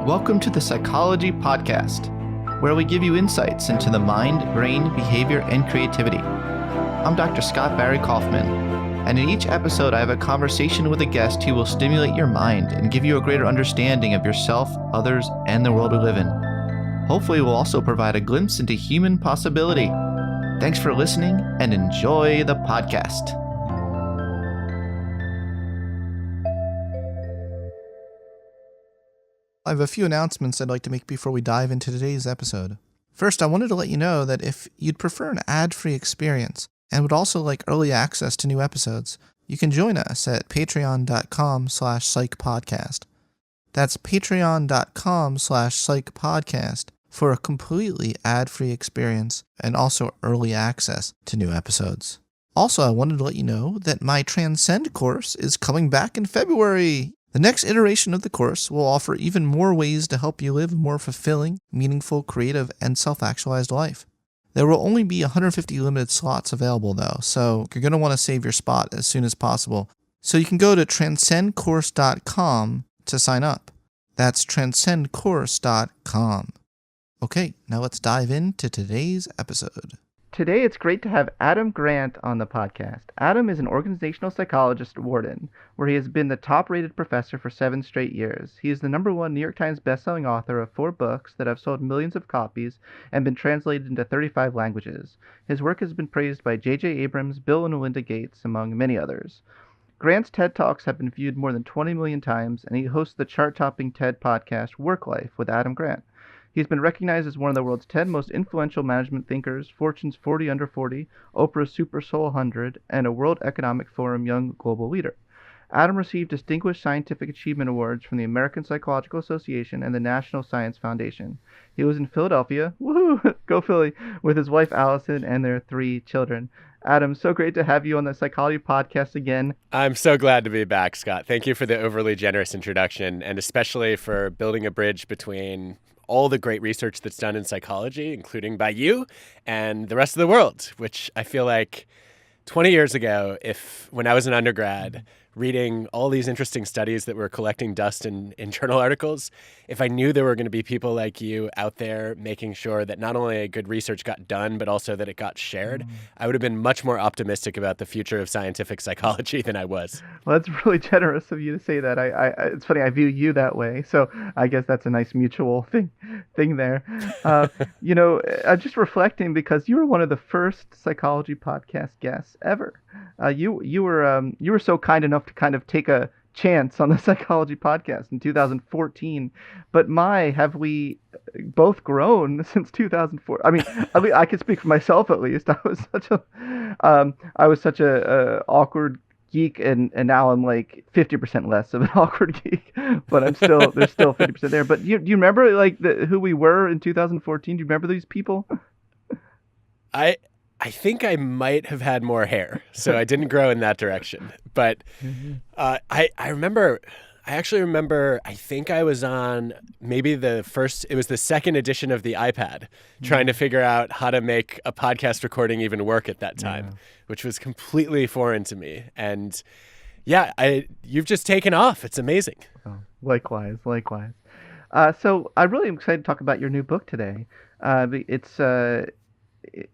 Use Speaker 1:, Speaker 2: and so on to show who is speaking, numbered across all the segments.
Speaker 1: Welcome to the Psychology Podcast, where we give you insights into the mind, brain, behavior, and creativity. I'm Dr. Scott Barry Kaufman, and in each episode I have a conversation with a guest who will stimulate your mind and give you a greater understanding of yourself, others, and the world we live in. Hopefully we'll also provide a glimpse into human possibility. Thanks for listening and enjoy the podcast. I have a few announcements I'd like to make before we dive into today's episode. First, I wanted to let you know that if you'd prefer an ad-free experience and would also like early access to new episodes, you can join us at patreon.com/psychpodcast. That's patreon.com/psychpodcast for a completely ad-free experience and also early access to new episodes. Also, I wanted to let you know that my Transcend course is coming back in February. The next iteration of the course will offer even more ways to help you live a more fulfilling, meaningful, creative, and self-actualized life. There will only be 150 limited slots available though, so you're going to want to save your spot as soon as possible. So you can go to transcendcourse.com to sign up. That's transcendcourse.com. Okay, now let's dive into today's episode. Today, it's great to have Adam Grant on the podcast. Adam is an organizational psychologist at Wharton, where he has been the top-rated professor for 7 straight years. He is the #1 New York Times bestselling author of 4 books that have sold millions of copies and been translated into 35 languages. His work has been praised by J.J. Abrams, Bill and Melinda Gates, among many others. Grant's TED Talks have been viewed more than 20 million times, and he hosts the chart-topping TED podcast WorkLife with Adam Grant. He's been recognized as one of the world's 10 most influential management thinkers, Fortune's 40 Under 40, Oprah's Super Soul 100, and a World Economic Forum Young Global Leader. Adam received Distinguished Scientific Achievement Awards from the American Psychological Association and the National Science Foundation. He was in Philadelphia, woohoo, go Philly, with his wife Allison and their 3 children. Adam, so great to have you on the Psychology Podcast again.
Speaker 2: I'm so glad to be back, Scott. Thank you for the overly generous introduction, and especially for building a bridge between all the great research that's done in psychology, including by you, and the rest of the world, which I feel like 20 years ago, when I was an undergrad, reading all these interesting studies that were collecting dust in journal articles, if I knew there were going to be people like you out there making sure that not only good research got done, but also that it got shared, I would have been much more optimistic about the future of scientific psychology than I was.
Speaker 1: Well, that's really generous of you to say that. It's funny, I view you that way, so I guess that's a nice mutual thing there. I'm just reflecting because you were one of the first psychology podcast guests ever. You were so kind enough to kind of take a chance on the Psychology Podcast in 2014, but have we both grown since 2004? I mean, I can speak for myself at least. I was such a awkward geek, and now I'm like 50% less of an awkward geek, but there's still 50% there. But do you remember like who we were in 2014? Do you remember these people?
Speaker 2: I think I might have had more hair, so I didn't grow in that direction. But I actually remember, I think I was on maybe it was the second edition of the iPad, trying to figure out how to make a podcast recording even work at that time, which was completely foreign to me. And yeah, you've just taken off. It's amazing.
Speaker 1: Oh, likewise. So I really am excited to talk about your new book today.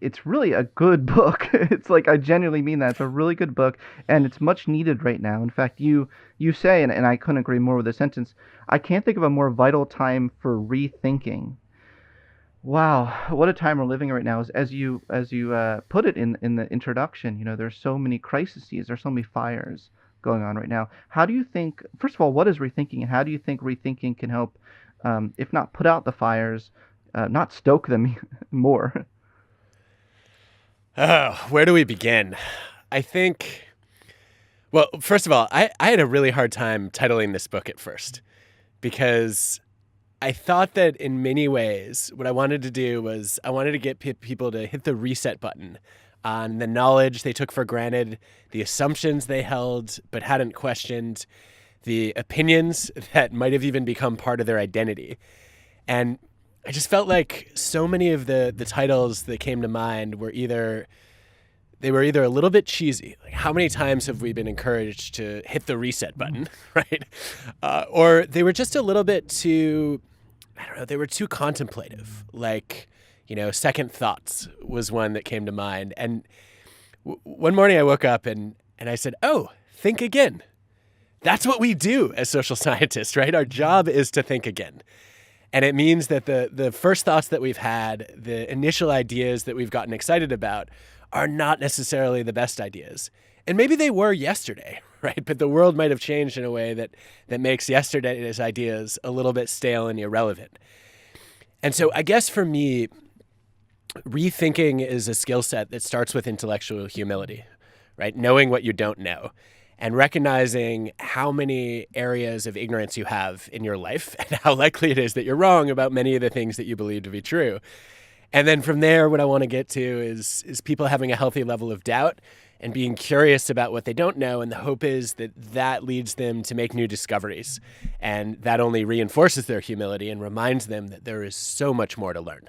Speaker 1: It's really a good book. It's like, I genuinely mean that. It's a really good book, and it's much needed right now. In fact, you say, and I couldn't agree more with this sentence, I can't think of a more vital time for rethinking. Wow, what a time we're living in right now. As you put it in the introduction, there's so many crises, there's so many fires going on right now. How do you think, first of all, what is rethinking, and how do you think rethinking can help, if not put out the fires, not stoke them more?
Speaker 2: Oh, where do we begin? I think, well, first of all, I had a really hard time titling this book at first, because I thought that in many ways, what I wanted to do was I wanted to get people to hit the reset button on the knowledge they took for granted, the assumptions they held but hadn't questioned, the opinions that might have even become part of their identity. And I just felt like so many of the titles that came to mind were either a little bit cheesy. Like, how many times have we been encouraged to hit the reset button, right? Or they were just a little bit too I don't know, they were too contemplative. Like, second thoughts was one that came to mind. And one morning I woke up and I said, oh, think again. That's what we do as social scientists, right? Our job is to think again. And it means that the first thoughts that we've had, the initial ideas that we've gotten excited about, are not necessarily the best ideas. And maybe they were yesterday, right? But the world might have changed in a way that makes yesterday's ideas a little bit stale and irrelevant. And so I guess for me, rethinking is a skill set that starts with intellectual humility, right? Knowing what you don't know and recognizing how many areas of ignorance you have in your life and how likely it is that you're wrong about many of the things that you believe to be true. And then from there, what I want to get to is people having a healthy level of doubt and being curious about what they don't know. And the hope is that leads them to make new discoveries. And that only reinforces their humility and reminds them that there is so much more to learn.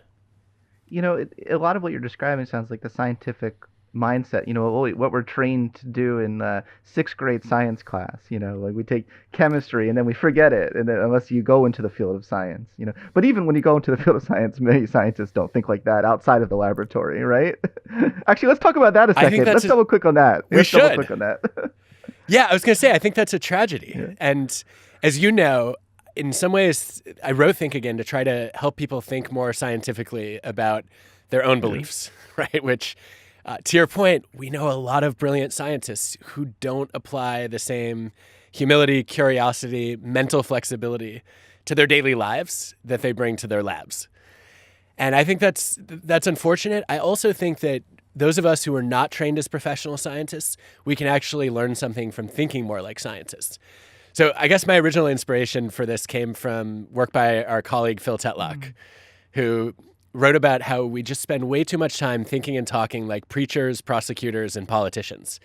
Speaker 1: A lot of what you're describing sounds like the scientific mindset, what we're trained to do in sixth grade science class, like we take chemistry and then we forget it, and then unless you go into the field of science, but even when you go into the field of science, many scientists don't think like that outside of the laboratory, right? Actually, let's talk about that a second. Let's double click on that.
Speaker 2: We should.
Speaker 1: Double click on that.
Speaker 2: Yeah, I was going to say, I think that's a tragedy. Yeah. And as you know, in some ways, I wrote Think Again to try to help people think more scientifically about their own beliefs, right? Which, to your point, we know a lot of brilliant scientists who don't apply the same humility, curiosity, mental flexibility to their daily lives that they bring to their labs. And I think that's unfortunate. I also think that those of us who are not trained as professional scientists, we can actually learn something from thinking more like scientists. So I guess my original inspiration for this came from work by our colleague Phil Tetlock, who wrote about how we just spend way too much time thinking and talking like preachers, prosecutors, and politicians.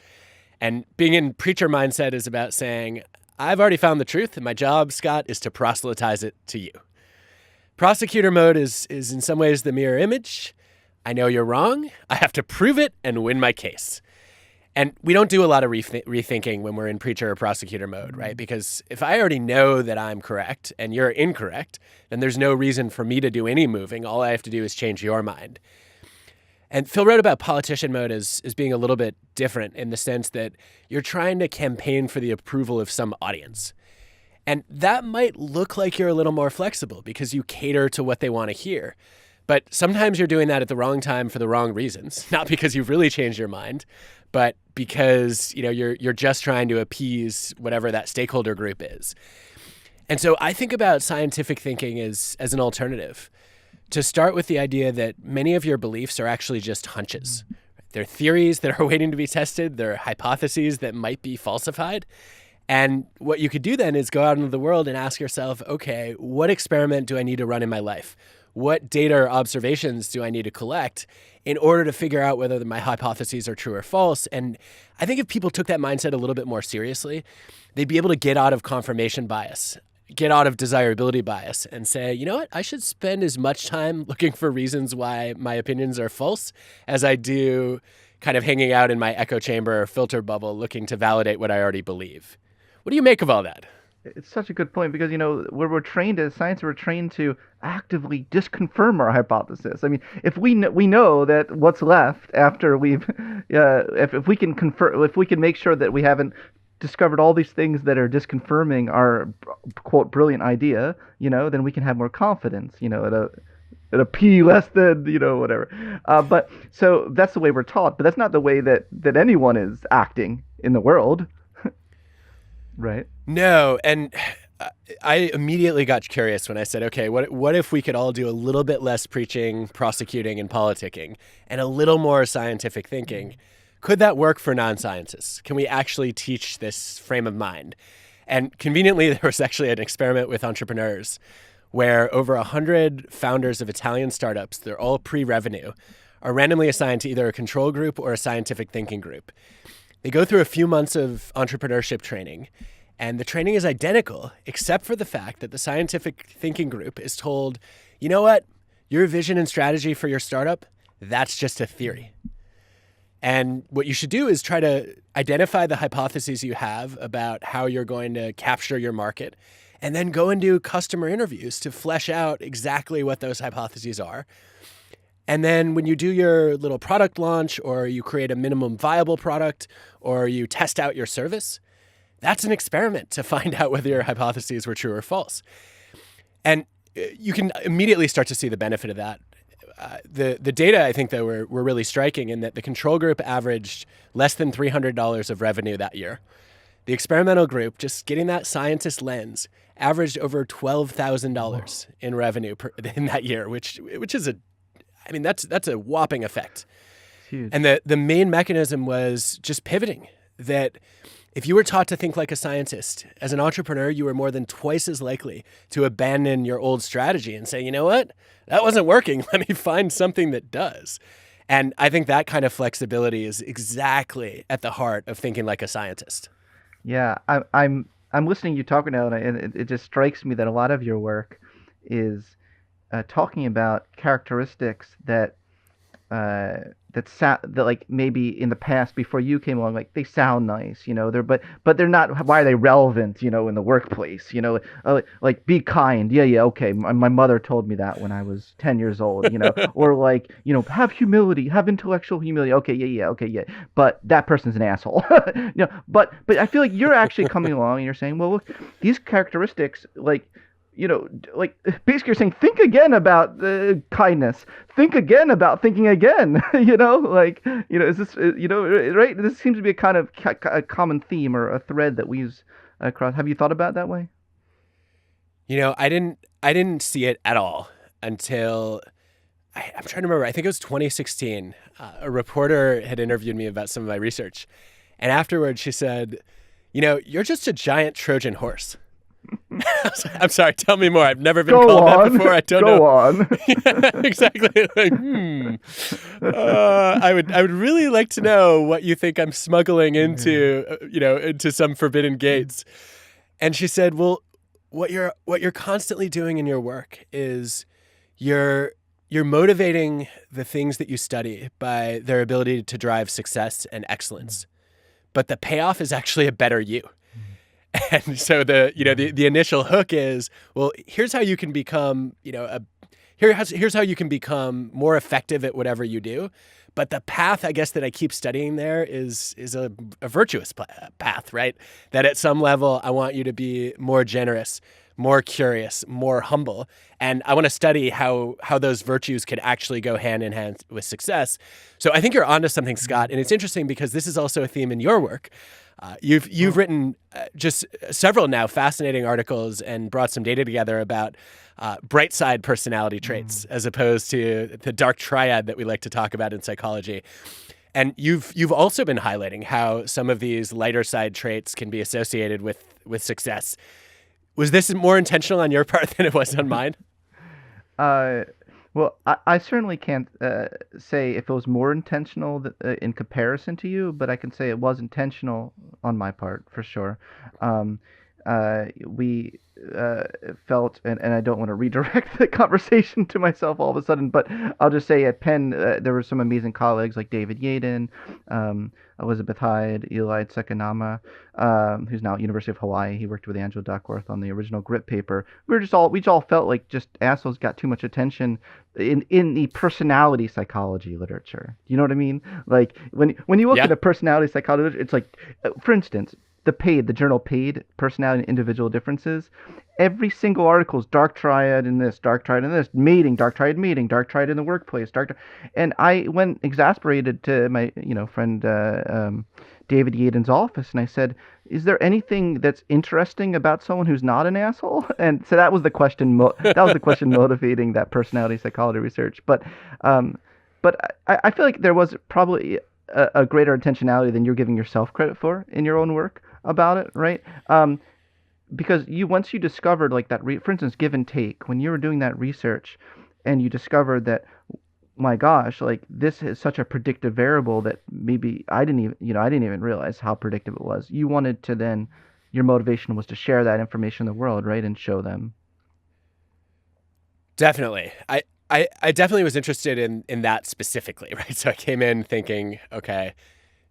Speaker 2: And being in preacher mindset is about saying, I've already found the truth, and my job, Scott, is to proselytize it to you. Prosecutor mode is in some ways the mirror image. I know you're wrong. I have to prove it and win my case. And we don't do a lot of rethinking when we're in preacher or prosecutor mode, right? Because if I already know that I'm correct and you're incorrect, then there's no reason for me to do any moving. All I have to do is change your mind. And Phil wrote about politician mode as being a little bit different in the sense that you're trying to campaign for the approval of some audience. And that might look like you're a little more flexible because you cater to what they want to hear. But sometimes you're doing that at the wrong time for the wrong reasons, not because you've really changed your mind, but because you're just trying to appease whatever that stakeholder group is. And so I think about scientific thinking as an alternative, to start with the idea that many of your beliefs are actually just hunches. They're theories that are waiting to be tested. They're hypotheses that might be falsified. And what you could do then is go out into the world and ask yourself, okay, what experiment do I need to run in my life? What data or observations do I need to collect in order to figure out whether my hypotheses are true or false? And I think if people took that mindset a little bit more seriously, they'd be able to get out of confirmation bias, get out of desirability bias, and say, you know what, I should spend as much time looking for reasons why my opinions are false as I do kind of hanging out in my echo chamber or filter bubble looking to validate what I already believe. What do you make of all that?
Speaker 1: It's such a good point because, where we're trained as science, we're trained to actively disconfirm our hypothesis. I mean, if we know that what's left after we've, if we can make sure that we haven't discovered all these things that are disconfirming our quote brilliant idea, then we can have more confidence, at a P less than, whatever. But so that's the way we're taught, but that's not the way that anyone is acting in the world. Right. No.
Speaker 2: And I immediately got curious when I said, okay, what if we could all do a little bit less preaching, prosecuting, and politicking, and a little more scientific thinking? Could that work for non-scientists? Can we actually teach this frame of mind? And conveniently, there was actually an experiment with entrepreneurs where over 100 founders of Italian startups, they're all pre-revenue, are randomly assigned to either a control group or a scientific thinking group. They go through a few months of entrepreneurship training, and the training is identical, except for the fact that the scientific thinking group is told, you know what, your vision and strategy for your startup, that's just a theory. And what you should do is try to identify the hypotheses you have about how you're going to capture your market and then go and do customer interviews to flesh out exactly what those hypotheses are. And then when you do your little product launch, or you create a minimum viable product, or you test out your service, that's an experiment to find out whether your hypotheses were true or false. And you can immediately start to see the benefit of that. The data, I think, that were really striking in that the control group averaged less than $300 of revenue that year. The experimental group, just getting that scientist lens, averaged over $12,000 in revenue in that year, which is that's a whopping effect.
Speaker 1: Huge.
Speaker 2: And the main mechanism was just pivoting. That if you were taught to think like a scientist, as an entrepreneur, you were more than twice as likely to abandon your old strategy and say, you know what, that wasn't working. Let me find something that does. And I think that kind of flexibility is exactly at the heart of thinking like a scientist.
Speaker 1: Yeah, I'm listening to you talking now, and it just strikes me that a lot of your work is talking about characteristics that like maybe in the past before you came along, like they sound nice, but they're not. Why are they relevant, in the workplace? Like be kind. Yeah, okay. My mother told me that when I was 10 years old. Or like have humility, have intellectual humility. Okay, yeah. But that person's an asshole. But I feel like you're actually coming along and you're saying, well, look, these characteristics, like basically you're saying, think again about kindness. Think again about thinking again. Is this, right? This seems to be a kind of a common theme or a thread that weaves across. Have you thought about it that way?
Speaker 2: I didn't see it at all until I'm trying to remember. I think it was 2016. A reporter had interviewed me about some of my research, and afterwards she said, you're just a giant Trojan horse. I'm sorry, tell me more. I've never been called that before. I don't know.
Speaker 1: Go on.
Speaker 2: Yeah, exactly. Like, I would really like to know what you think I'm smuggling into, into some forbidden gates. And she said, well, what you're constantly doing in your work is you're motivating the things that you study by their ability to drive success and excellence. But the payoff is actually a better you. And so the initial hook is, well, here's how you can become, here's how you can become more effective at whatever you do. But the path, I guess, that I keep studying there is a virtuous path, right? That at some level, I want you to be more generous, more curious, more humble. And I want to study how those virtues could actually go hand in hand with success. So I think you're onto something, Scott. And it's interesting because this is also a theme in your work. You've written just several now fascinating articles and brought some data together about bright side personality traits as opposed to the dark triad that we like to talk about in psychology. And you've also been highlighting how some of these lighter side traits can be associated with success. Was this more intentional on your part than it was on mine?
Speaker 1: Well, I certainly can't say if it was more intentional in comparison to you, but I can say it was intentional on my part for sure. We felt, and I don't want to redirect the conversation to myself all of a sudden, but I'll just say at Penn, there were some amazing colleagues like David Yaden, Elizabeth Hyde, Eli Tsekanama, who's now at University of Hawaii. He worked with Angela Duckworth on the original GRIP paper. We all felt like just assholes got too much attention in the personality psychology literature. Do you know what I mean? Like when you look at a personality psychology, it's like, for instance, the journal Paid, Personality and Individual Differences. Every single article is dark triad in this, dark triad in this, mating, dark triad meeting, dark triad in the workplace, and I went exasperated to my friend David Yaden's office, and I said, "Is there anything that's interesting about someone who's not an asshole?" And so that was the question. That was the question motivating that personality psychology research. But I feel like there was probably a greater intentionality than you're giving yourself credit for in your own work about it, right? Because once you discovered like that, for instance, give and take, when you were doing that research and you discovered that, my gosh, like this is such a predictive variable that maybe I didn't even realize how predictive it was. You wanted to then, your motivation was to share that information in the world, right? And show them.
Speaker 2: Definitely. I definitely was interested in that specifically, right? So I came in thinking, okay,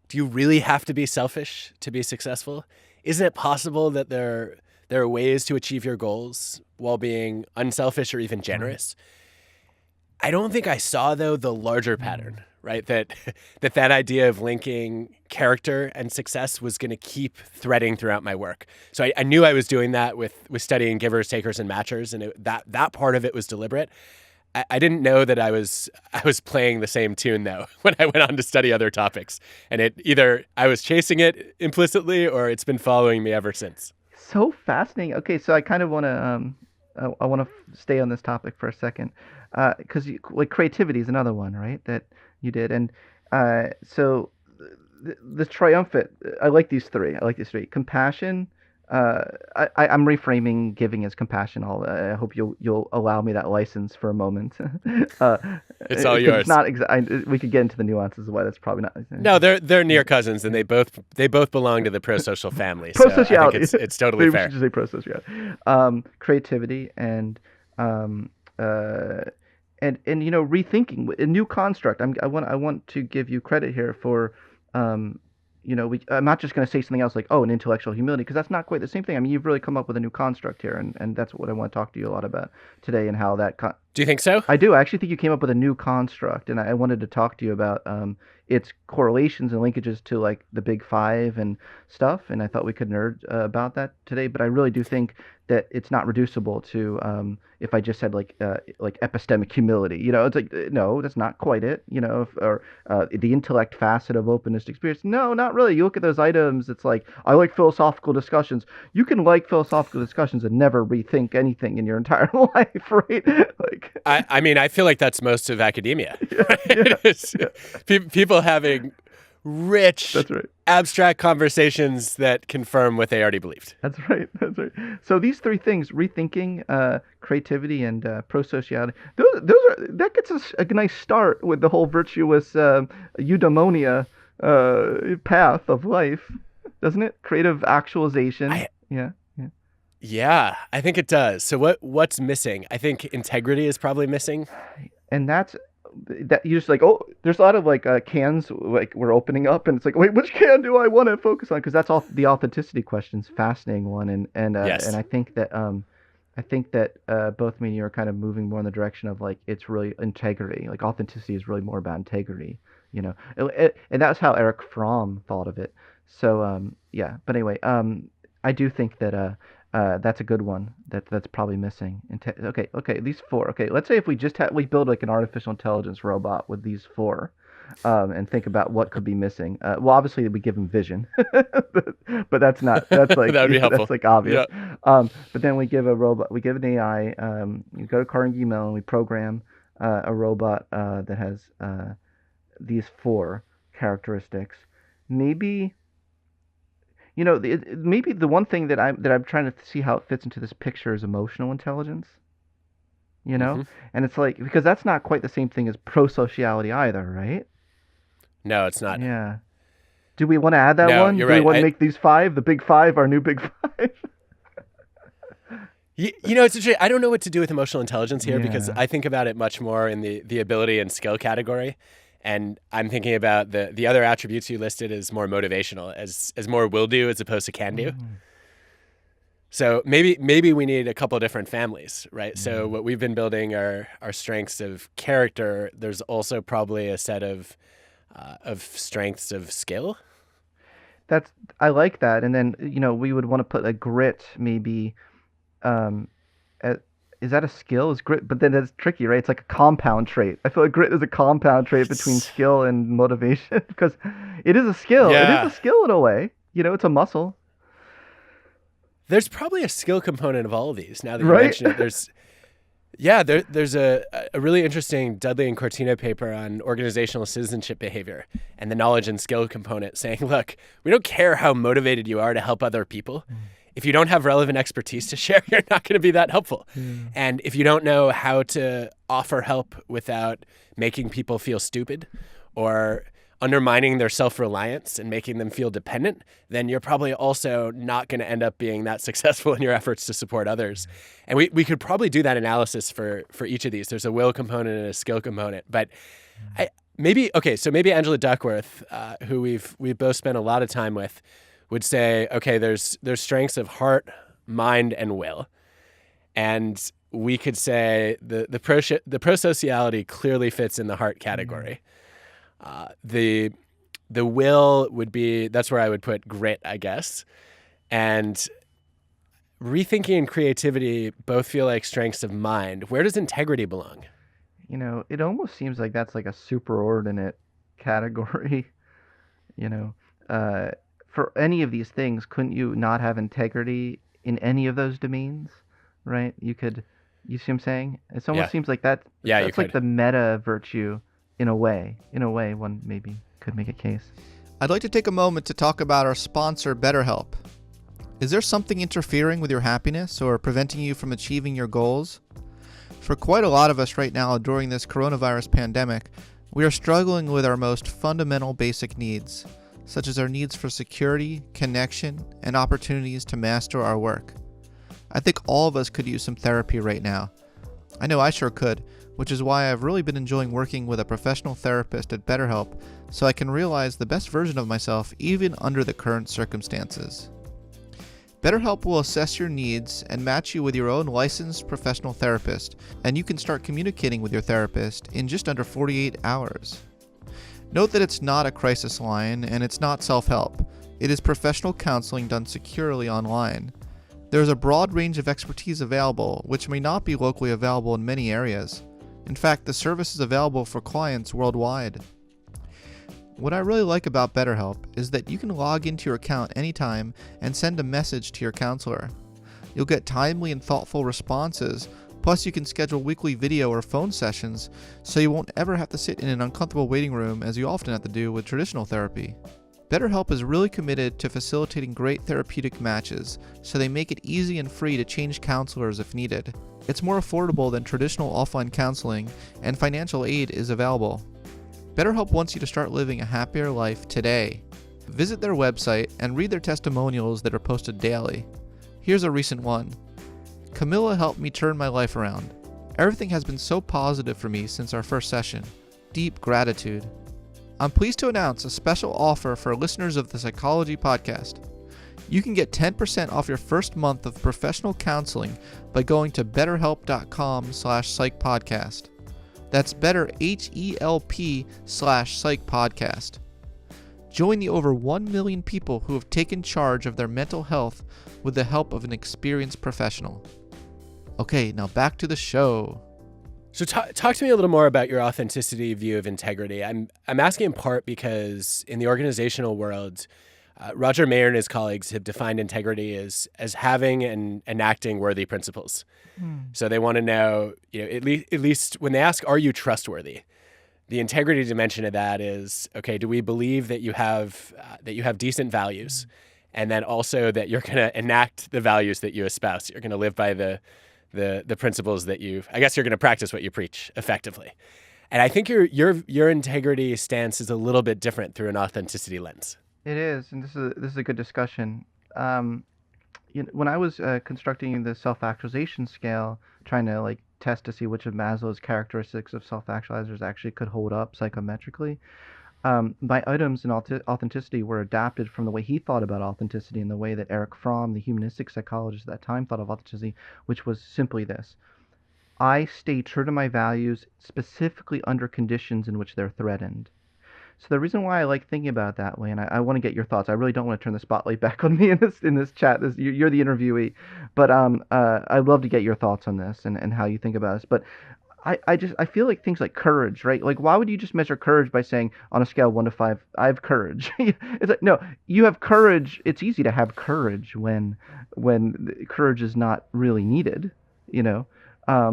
Speaker 2: do you really have to be selfish to be successful? Isn't it possible that there There are ways to achieve your goals while being unselfish or even generous. I don't think I saw, though, the larger pattern, right? That idea of linking character and success was going to keep threading throughout my work. So I knew I was doing that with studying givers, takers, and matchers, and that part of it was deliberate. I didn't know that I was playing the same tune, though, when I went on to study other topics. And it either I was chasing it implicitly or it's been following me ever since.
Speaker 1: So fascinating. Okay, so I kind of want to I want to stay on this topic for a second, because like creativity is another one, right? That you did, and so the triumphant. I like these three. Compassion. I'm reframing giving as compassion. I hope you'll allow me that license for a moment.
Speaker 2: It's all yours.
Speaker 1: It's not we could get into the nuances of why that's probably not.
Speaker 2: No, they're near cousins, and they both belong to the pro-social family.
Speaker 1: Pro-sociality.
Speaker 2: So I think it's totally fair.
Speaker 1: We should say pro-sociality. Creativity and rethinking a new construct. I want to give you credit here for. I'm not just going to say something else like, an intellectual humility, because that's not quite the same thing. I mean, you've really come up with a new construct here, and that's what I want to talk to you a lot about today, and how that.
Speaker 2: Do you think so?
Speaker 1: I do. I actually think you came up with a new construct, and I wanted to talk to you about its correlations and linkages to like the Big Five and stuff, and I thought we could nerd about that today. But I really do think that it's not reducible to if I just said like epistemic humility. It's like no, that's not quite it. Or the intellect facet of openness to experience. No, not really. You look at those items. It's like I like philosophical discussions. You can like philosophical discussions and never rethink anything in your entire life, right? Like
Speaker 2: I mean, I feel like that's most of academia. People having rich, abstract converssations that confirm what they already believed.
Speaker 1: That's right. So these three things: rethinking, creativity, and pro-sociality. That gets us a nice start with the whole virtuous eudaimonia path of life, doesn't it? Creative actualization.
Speaker 2: Yeah, I think it does. So what's missing? I think integrity is probably missing.
Speaker 1: And that you just like, there's a lot of like cans like we're opening up, and it's like, wait, which can do I want to focus on? Because that's all the authenticity question's fascinating one, and
Speaker 2: yes.
Speaker 1: And I think that both me and you are kind of moving more in the direction of like it's really integrity. Like authenticity is really more about integrity, and that's how Eric Fromm thought of it. So but anyway, I do think that that's a good one. That's probably missing. Okay, these four. Okay, let's say if we build like an artificial intelligence robot with these four, and think about what could be missing. Well, obviously we give them vision, but that's like
Speaker 2: that would be helpful.
Speaker 1: That's like obvious.
Speaker 2: Yeah.
Speaker 1: But then we give an AI. You go to Carnegie Mellon, we program a robot that has these four characteristics. Maybe. Maybe the one thing that I'm trying to see how it fits into this picture is emotional intelligence.
Speaker 2: Mm-hmm.
Speaker 1: And it's like, because that's not quite the same thing as pro-sociality either, right?
Speaker 2: No, it's not.
Speaker 1: Yeah. Do we want to add that one?
Speaker 2: You're
Speaker 1: right. Do we want to
Speaker 2: make
Speaker 1: these five, the Big Five, our new Big Five?
Speaker 2: It's interesting. I don't know what to do with emotional intelligence here because I think about it much more in the ability and skill category. And I'm thinking about the other attributes you listed as more motivational, as more will do as opposed to can do. So maybe we need a couple of different families, right? So what we've been building are strengths of character. There's also probably a set of strengths of skill.
Speaker 1: I like that. And then we would want to put a grit maybe. Is that a skill? Is grit? But then that's tricky, right? It's like a compound trait. I feel like grit is a compound trait between skill and motivation because it is a skill.
Speaker 2: Yeah.
Speaker 1: It is a skill in a way. It's a muscle.
Speaker 2: There's probably a skill component of all of these. Now that you mention it, there's a really interesting Dudley and Cortina paper on organizational citizenship behavior and the knowledge and skill component, saying, look, we don't care how motivated you are to help other people. If you don't have relevant expertise to share, you're not going to be that helpful. And if you don't know how to offer help without making people feel stupid or undermining their self-reliance and making them feel dependent, then you're probably also not going to end up being that successful in your efforts to support others. And we could probably do that analysis for each of these. There's a will component and a skill component. But maybe Angela Duckworth, who we've both spent a lot of time with, would say, okay, there's strengths of heart, mind and will. And we could say the prosociality clearly fits in the heart category. The will would be, that's where I would put grit, I guess. And rethinking and creativity both feel like strengths of mind. Where does integrity belong?
Speaker 1: It almost seems like that's like a superordinate category. you know, uh, for any of these things, couldn't you not have integrity in any of those domains, right? You see what I'm saying? It almost
Speaker 2: Yeah.
Speaker 1: seems like that.
Speaker 2: Yeah, you
Speaker 1: That's like
Speaker 2: could.
Speaker 1: the meta virtue in a way. In a way, one maybe could make a case.
Speaker 3: I'd like to take a moment to talk about our sponsor, BetterHelp. Is there something interfering with your happiness or preventing you from achieving your goals? For quite a lot of us right now during this coronavirus pandemic, we are struggling with our most fundamental basic needs, such as our needs for security, connection, and opportunities to master our work. I think all of us could use some therapy right now. I know I sure could, which is why I've really been enjoying working with a professional therapist at BetterHelp so I can realize the best version of myself even under the current circumstances. BetterHelp will assess your needs and match you with your own licensed professional therapist, and you can start communicating with your therapist in just under 48 hours. Note that it's not a crisis line and it's not self-help. It is professional counseling done securely online. There is a broad range of expertise available, which may not be locally available in many areas. In fact, the service is available for clients worldwide. What I really like about BetterHelp is that you can log into your account anytime and send a message to your counselor. You'll get timely and thoughtful responses, plus you can schedule weekly video or phone sessions so you won't ever have to sit in an uncomfortable waiting room as you often have to do with traditional therapy. BetterHelp is really committed to facilitating great therapeutic matches, so they make it easy and free to change counselors if needed. It's more affordable than traditional offline counseling, and financial aid is available. BetterHelp wants you to start living a happier life today. Visit their website and read their testimonials that are posted daily. Here's a recent one. Camilla helped me turn my life around. Everything has been so positive for me since our first session. Deep gratitude. I'm pleased to announce a special offer for listeners of the Psychology Podcast. You can get 10% off your first month of professional counseling by going to betterhelp.com/psychpodcast. That's betterhelp.com/psychpodcast. Join the over 1 million people who have taken charge of their mental health with the help of an experienced professional. Okay, now back to the show.
Speaker 2: So talk to me a little more about your authenticity view of integrity. I'm asking in part because in the organizational world, Roger Mayer and his colleagues have defined integrity as having and enacting worthy principles. So they want to know, at least when they ask, are you trustworthy? The integrity dimension of that is, okay, do we believe that you have decent values, and then also that you're going to enact the values that you espouse? You're going to live by the principles that you're going to practice what you preach effectively. And I think your integrity stance is a little bit different through an authenticity lens.
Speaker 1: It is, and this is a good discussion. When I was constructing the self-actualization scale, trying to test to see which of Maslow's characteristics of self-actualizers actually could hold up psychometrically, my items in authenticity were adapted from the way he thought about authenticity and the way that Erich Fromm, the humanistic psychologist at that time, thought of authenticity, which was simply this: I stay true to my values, specifically under conditions in which they're threatened. So the reason why I like thinking about it that way, and I want to get your thoughts. I really don't want to turn the spotlight back on me in this chat. You're the interviewee, but I'd love to get your thoughts on this and how you think about this. But I feel like things like courage, right? Like, why would you just measure courage by saying on a scale of 1 to 5, I have courage? It's like, no, you have courage. It's easy to have courage when courage is not really needed,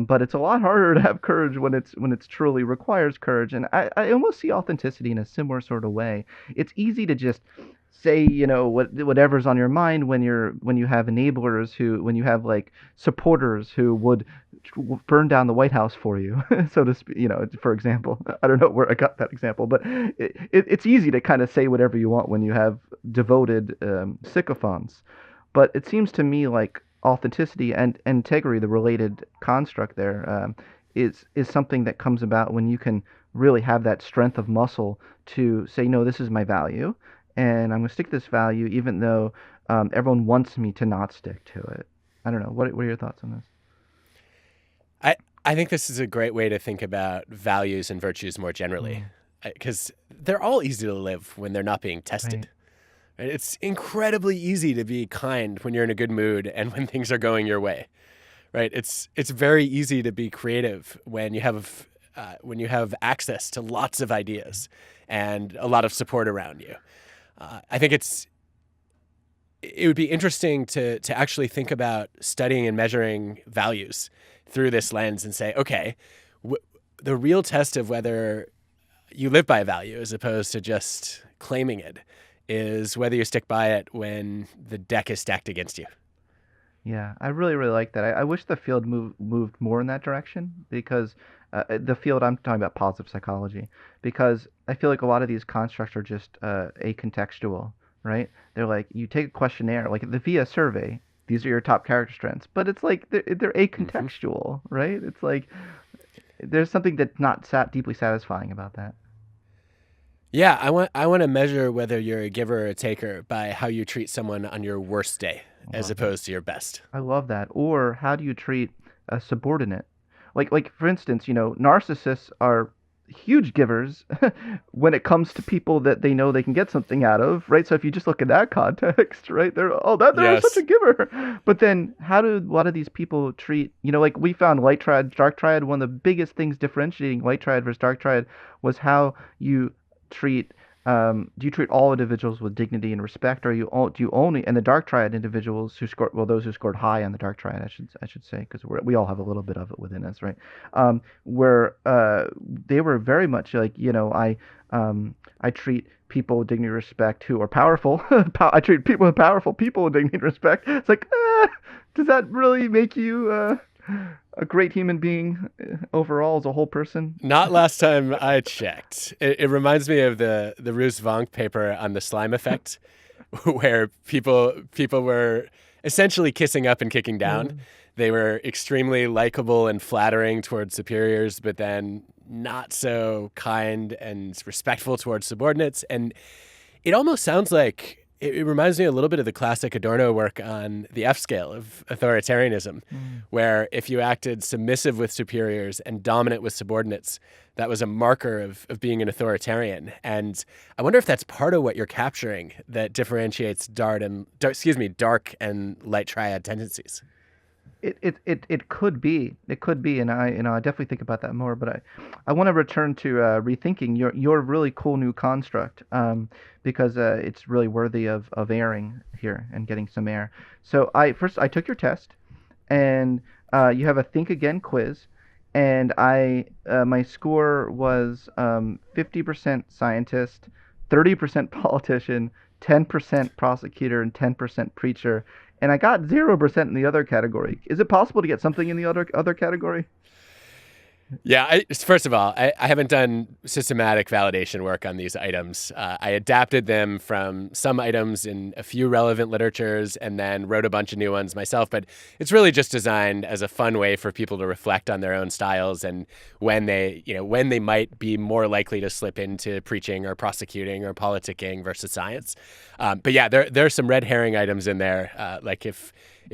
Speaker 1: but it's a lot harder to have courage when it's truly requires courage. And I almost see authenticity in a similar sort of way. It's easy to just say, whatever's on your mind when you have enablers when you have supporters who would burn down the White House for you, so to speak, for example. I don't know where I got that example, but it's easy to kind of say whatever you want when you have devoted sycophants. But it seems to me like authenticity and integrity, the related construct there, is something that comes about when you can really have that strength of muscle to say, no, this is my value, and I'm going to stick to this value even though everyone wants me to not stick to it. I don't know. What are your thoughts on this?
Speaker 2: I think this is a great way to think about values and virtues more generally, because they're all easy to live when they're not being tested. Right? It's incredibly easy to be kind when you're in a good mood and when things are going your way. Right? It's very easy to be creative when you have access to lots of ideas and a lot of support around you. I think it would be interesting to actually think about studying and measuring values through this lens and say, okay, the real test of whether you live by a value as opposed to just claiming it is whether you stick by it when the deck is stacked against you.
Speaker 1: Yeah, I really, really like that. I wish the field moved more in that direction, because the field I'm talking about, positive psychology, because I feel like a lot of these constructs are just acontextual, right? They're like, you take a questionnaire, like the VIA survey, these are your top character strengths, but it's like they're acontextual, right? It's like there's something that's not deeply satisfying about that.
Speaker 2: Yeah, I want to measure whether you're a giver or a taker by how you treat someone on your worst day as opposed to your best.
Speaker 1: I love that. Or how do you treat a subordinate? Like for instance, narcissists are huge givers when it comes to people that they know they can get something out of, right? So if you just look at that context, right, they're
Speaker 2: Yes.
Speaker 1: such a giver. But then how do a lot of these people treat, like we found light triad, dark triad, one of the biggest things differentiating light triad versus dark triad was how you treat do you treat all individuals with dignity and respect, or do you only, and the dark triad individuals who scored, those who scored high on the dark triad, I should say, because we all have a little bit of it within us, right? Where they were very much like, I treat people with dignity and respect who are powerful. I treat people with powerful people with dignity and respect. It's like, does that really make you a great human being overall as a whole person?
Speaker 2: Not last time I checked. It reminds me of the Roos Vonk paper on the slime effect, where people were essentially kissing up and kicking down. They were extremely likable and flattering towards superiors, but then not so kind and respectful towards subordinates. And it almost sounds like it reminds me a little bit of the classic Adorno work on the F scale of authoritarianism, where if you acted submissive with superiors and dominant with subordinates, that was a marker of being an authoritarian. And I wonder if that's part of what you're capturing that differentiates dark and light triad tendencies.
Speaker 1: It could be. It could be, and I definitely think about that more. But I want to return to rethinking your really cool new construct, because it's really worthy of airing here and getting some air. So I took your test, and you have a think again quiz, and my score was 50% scientist, 30% politician, 10% prosecutor, and 10% preacher. And I got 0% in the other category. Is it possible to get something in the other category?
Speaker 2: Yeah, first of all, I haven't done systematic validation work on these items. I adapted them from some items in a few relevant literatures and then wrote a bunch of new ones myself. But it's really just designed as a fun way for people to reflect on their own styles and when they might be more likely to slip into preaching or prosecuting or politicking versus science. But yeah, there are some red herring items in there. Like if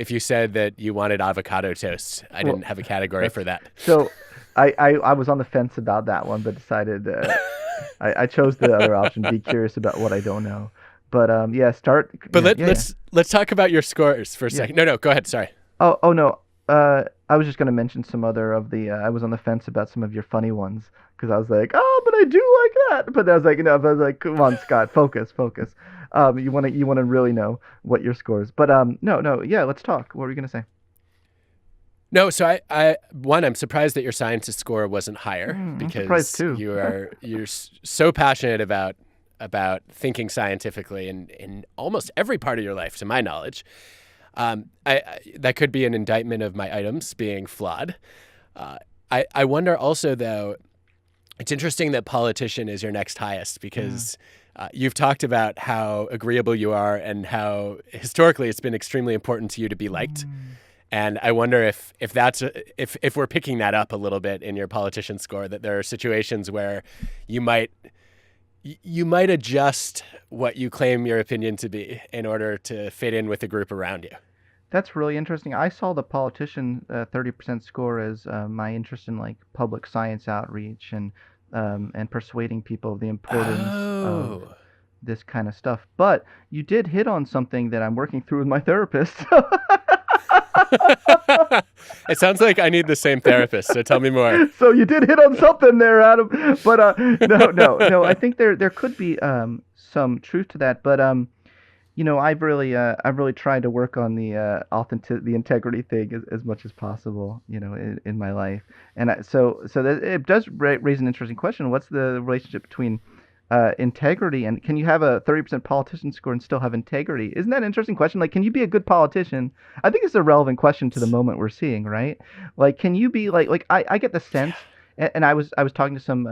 Speaker 2: you said that you wanted avocado toast, I didn't have a category for that.
Speaker 1: So I was on the fence about that one, but decided I chose the other option. Be curious about what I don't know. But yeah, start.
Speaker 2: But let's talk about your scores for a second. No, go ahead. Sorry.
Speaker 1: Oh no. I was just going to mention some other of the. I was on the fence about some of your funny ones because I was like, oh, but I do like that. But I was like, no. But I was like, come on, Scott, focus. You want to really know what your scores. But no. Yeah, let's talk. What were you going to say?
Speaker 2: No, so I'm surprised that your scientist score wasn't higher because you're so passionate about thinking scientifically in almost every part of your life, to my knowledge. That could be an indictment of my items being flawed. I wonder also, though, it's interesting that politician is your next highest because you've talked about how agreeable you are and how historically it's been extremely important to you to be liked. And I wonder if we're picking that up a little bit in your politician score, that there are situations where you might adjust what you claim your opinion to be in order to fit in with the group around you.
Speaker 1: That's really interesting. I saw the politician 30% score as my interest in like public science outreach and persuading people of the importance of
Speaker 2: Oh.
Speaker 1: this kind of stuff. But you did hit on something that I'm working through with my therapist.
Speaker 2: It sounds like I need the same therapist, so tell me more.
Speaker 1: So you did hit on something there, Adam. But no. I think there could be some truth to that. But I've really tried to work on the integrity thing as much as possible, in my life. And so that it does raise an interesting question. What's the relationship between integrity and can you have a 30% politician score and still have integrity? Isn't that an interesting question? Like, can you be a good politician? I think it's a relevant question to the moment we're seeing, right? Like, can you be like I get the sense, and I was talking to some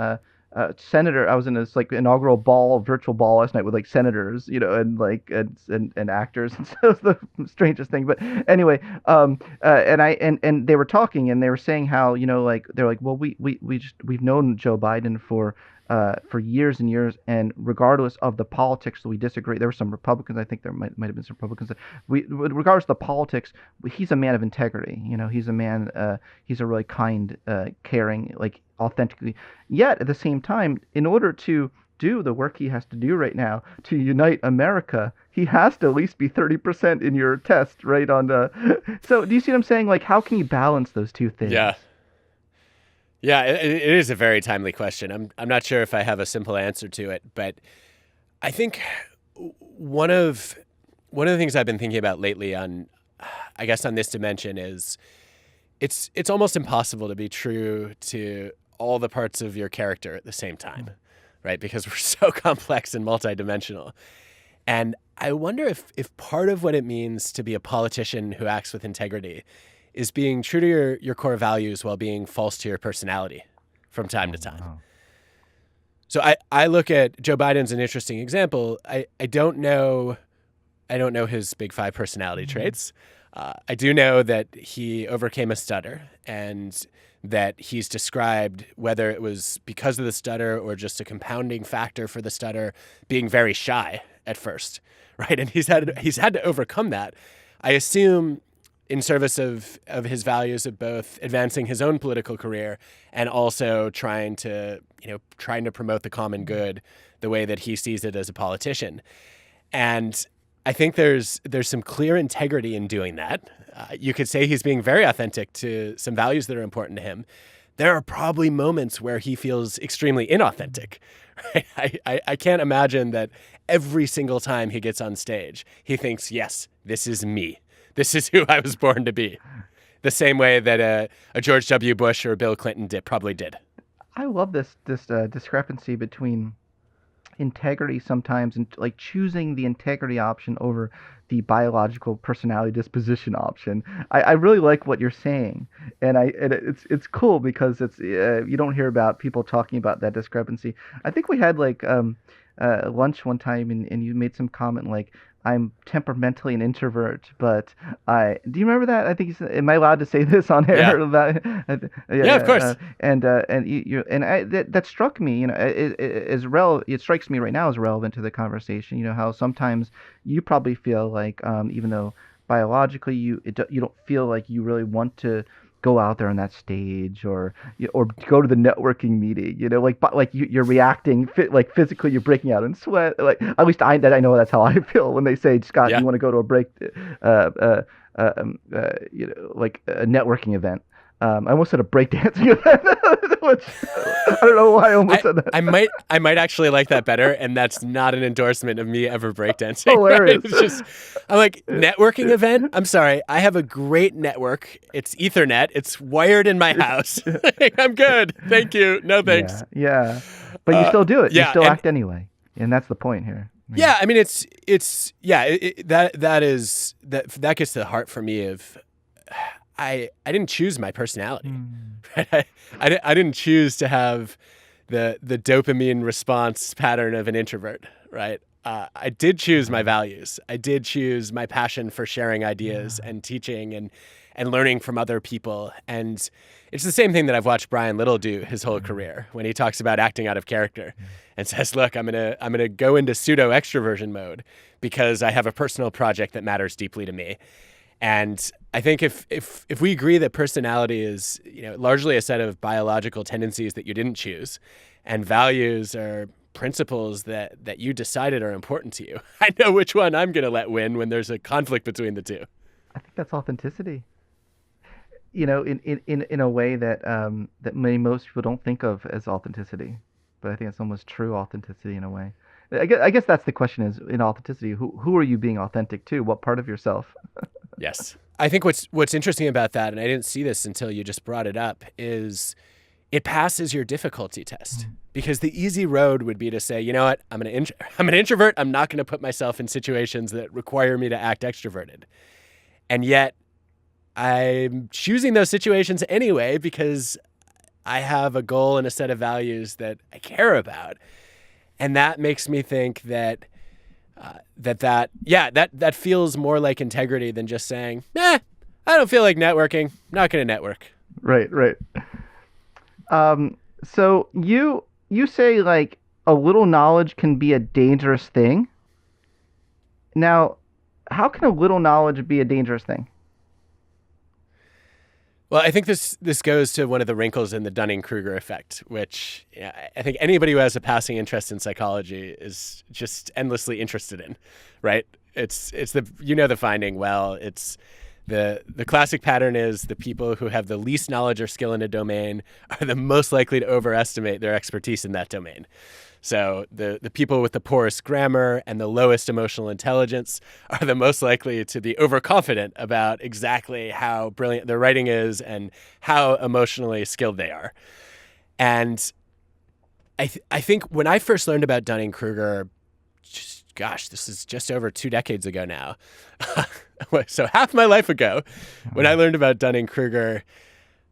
Speaker 1: senator. I was in this like inaugural virtual ball last night with like senators, and like and actors, and so it was the strangest thing. But anyway, and they were talking and they were saying how like they're like, well, we've known Joe Biden for years and years, and regardless of the politics, we disagree. There were some Republicans, I think there might have been some Republicans. Regardless of the politics, he's a man of integrity. He's a man. He's a really kind, caring, like authentically. Yet at the same time, in order to do the work he has to do right now to unite America, he has to at least be 30% in your test, right? So do you see what I'm saying? Like, how can you balance those two things?
Speaker 2: Yeah. Yeah, it is a very timely question. I'm not sure if I have a simple answer to it, but I think one of the things I've been thinking about lately on this dimension is it's almost impossible to be true to all the parts of your character at the same time, right? Because we're so complex and multidimensional. And I wonder if part of what it means to be a politician who acts with integrity is being true to your core values while being false to your personality from time to time. Wow. So I look at Joe Biden's an interesting example. I don't know his big five personality traits. I do know that he overcame a stutter and that he's described, whether it was because of the stutter or just a compounding factor for the stutter, being very shy at first, right? And he's had to overcome that. I assume in service of his values of both advancing his own political career and also trying to promote the common good the way that he sees it as a politician. And I think there's some clear integrity in doing that. You could say he's being very authentic to some values that are important to him. There are probably moments where he feels extremely inauthentic. Right? I can't imagine that every single time he gets on stage, he thinks, yes, this is me. This is who I was born to be. The same way that a George W. Bush or a Bill Clinton probably did.
Speaker 1: I love this discrepancy between integrity sometimes and like choosing the integrity option over the biological personality disposition option. I really like what you're saying, and it's cool because it's you don't hear about people talking about that discrepancy. I think we had like lunch one time and you made some comment like, I'm temperamentally an introvert, but do you remember that? I think you said, am I allowed to say this on air?
Speaker 2: Yeah, yeah, of course.
Speaker 1: That struck me, it strikes me right now as relevant to the conversation. How sometimes you probably feel like, even though biologically you don't feel like you really want to go out there on that stage or go to the networking meeting, you're reacting physically, you're breaking out in sweat. Like at least I know that's how I feel when they say, Scott, you want to go to a like a networking event. I almost said a breakdancing event. Which, I don't know why I almost said that.
Speaker 2: I might actually like that better, and that's not an endorsement of me ever breakdancing.
Speaker 1: Hilarious.
Speaker 2: Right? It's just, I'm like, networking event? I'm sorry. I have a great network. It's Ethernet. It's wired in my house. I'm good. Thank you. No thanks.
Speaker 1: Yeah. But you still do it.
Speaker 2: Yeah,
Speaker 1: you still act anyway. And that's the point here.
Speaker 2: Yeah. I mean, that gets to the heart for me of, I didn't choose my personality. Right? I didn't choose to have the dopamine response pattern of an introvert, right? I did choose my values. I did choose my passion for sharing ideas and teaching and learning from other people. And it's the same thing that I've watched Brian Little do his whole career when he talks about acting out of character and says, look, I'm gonna go into pseudo extroversion mode because I have a personal project that matters deeply to me. And I think if we agree that personality is, largely a set of biological tendencies that you didn't choose, and values are principles that you decided are important to you, I know which one I'm going to let win when there's a conflict between the two.
Speaker 1: I think that's authenticity. In a way that that most people don't think of as authenticity, but I think it's almost true authenticity in a way. I guess that's the question: is in authenticity, who are you being authentic to? What part of yourself?
Speaker 2: Yes, I think what's interesting about that, and I didn't see this until you just brought it up, is it passes your difficulty test. Because the easy road would be to say, you know what, I'm an introvert. I'm not going to put myself in situations that require me to act extroverted. And yet I'm choosing those situations anyway because I have a goal and a set of values that I care about. And that makes me think that feels more like integrity than just saying, I don't feel like networking. I'm not going to network.
Speaker 1: Right. So you say like a little knowledge can be a dangerous thing. Now, how can a little knowledge be a dangerous thing?
Speaker 2: Well, I think this goes to one of the wrinkles in the Dunning-Kruger effect, which I think anybody who has a passing interest in psychology is just endlessly interested in, right? It's the finding well. It's the classic pattern is the people who have the least knowledge or skill in a domain are the most likely to overestimate their expertise in that domain. So the people with the poorest grammar and the lowest emotional intelligence are the most likely to be overconfident about exactly how brilliant their writing is and how emotionally skilled they are. And I think when I first learned about Dunning-Kruger, this is just over 2 decades ago now. So half my life ago, when I learned about Dunning-Kruger,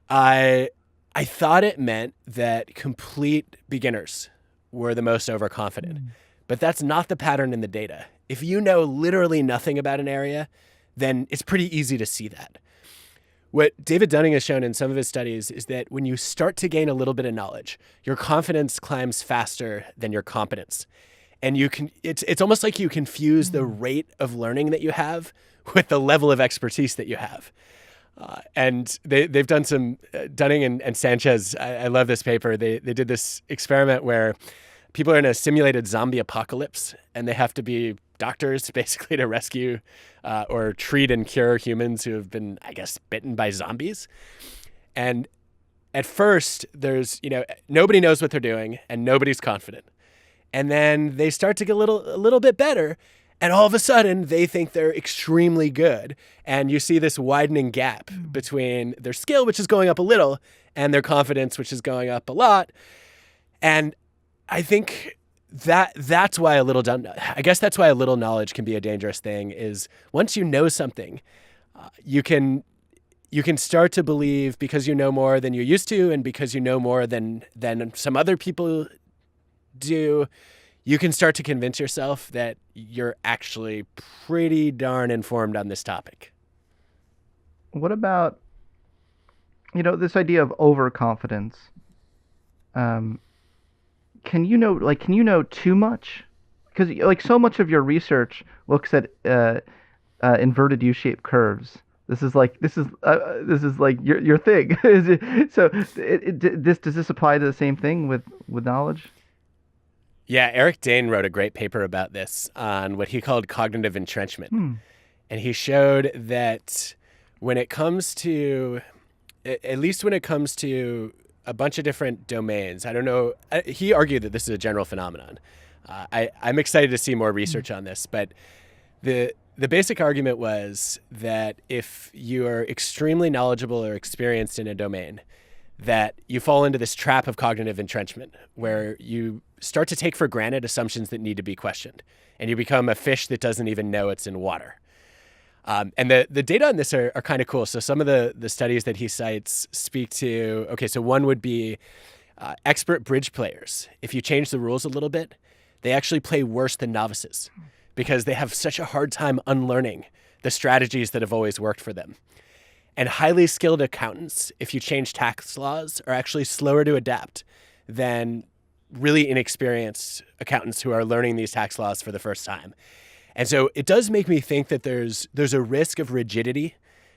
Speaker 2: I thought it meant that complete beginners were the most overconfident. But that's not the pattern in the data. If you know literally nothing about an area, then it's pretty easy to see that. What David Dunning has shown in some of his studies is that when you start to gain a little bit of knowledge, your confidence climbs faster than your competence. And it's almost like you confuse the rate of learning that you have with the level of expertise that you have. And they've done some, Dunning and Sanchez, I love this paper. They did this experiment where people are in a simulated zombie apocalypse and they have to be doctors basically to rescue or treat and cure humans who have been, I guess, bitten by zombies. And at first there's, nobody knows what they're doing and nobody's confident. And then they start to get a little bit better. And all of a sudden, they think they're extremely good. And you see this widening gap between their skill, which is going up a little, and their confidence, which is going up a lot. And I think that's why a little knowledge can be a dangerous thing, is once you know something, you can start to believe because you know more than you used to and because you know more than some other people do, you can start to convince yourself that you're actually pretty darn informed on this topic.
Speaker 1: What about, this idea of overconfidence? Can you know too much? Because so much of your research looks at inverted U-shaped curves. This is like your thing. Does this apply to the same thing with knowledge?
Speaker 2: Yeah, Eric Dane wrote a great paper about this on what he called cognitive entrenchment. And he showed that when it comes to, at least when it comes to a bunch of different domains, I don't know, he argued that this is a general phenomenon. I'm excited to see more research on this, but the basic argument was that if you are extremely knowledgeable or experienced in a domain, that you fall into this trap of cognitive entrenchment where you start to take for granted assumptions that need to be questioned, and you become a fish that doesn't even know it's in water. And the data on this are kind of cool. So some of the studies that he cites speak to, so one would be expert bridge players. If you change the rules a little bit, they actually play worse than novices because they have such a hard time unlearning the strategies that have always worked for them. And highly skilled accountants, if you change tax laws, are actually slower to adapt than really inexperienced accountants who are learning these tax laws for the first time. And so it does make me think that there's a risk of rigidity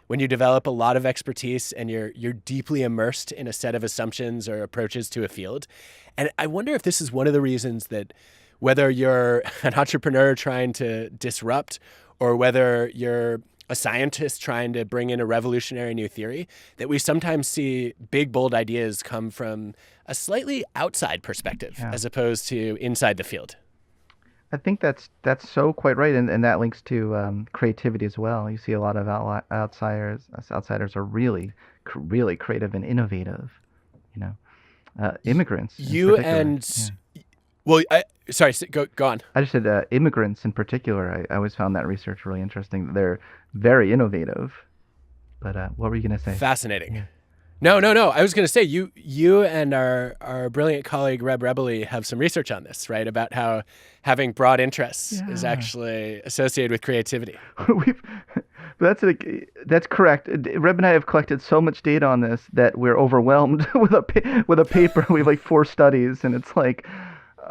Speaker 2: when you develop a lot of expertise and you're deeply immersed in a set of assumptions or approaches to a field. And I wonder if this is one of the reasons that whether you're an entrepreneur trying to disrupt or whether you're a scientist trying to bring in a revolutionary new theory, that we sometimes see big, bold ideas come from a slightly outside perspective as opposed to inside the field.
Speaker 1: I think that's so quite right, and that links to creativity as well. You see a lot of outsiders. Outsiders are really creative and innovative. Immigrants.
Speaker 2: You and well, sorry, go on.
Speaker 1: I just said immigrants in particular. I always found that research really interesting. They're very innovative. But what were you going to say?
Speaker 2: Fascinating. Yeah. No. I was going to say you and our brilliant colleague Reb Rebely have some research on this, right? About how having broad interests is actually associated with creativity.
Speaker 1: That's correct. Reb and I have collected so much data on this that we're overwhelmed with a paper. We have like 4 studies, and it's like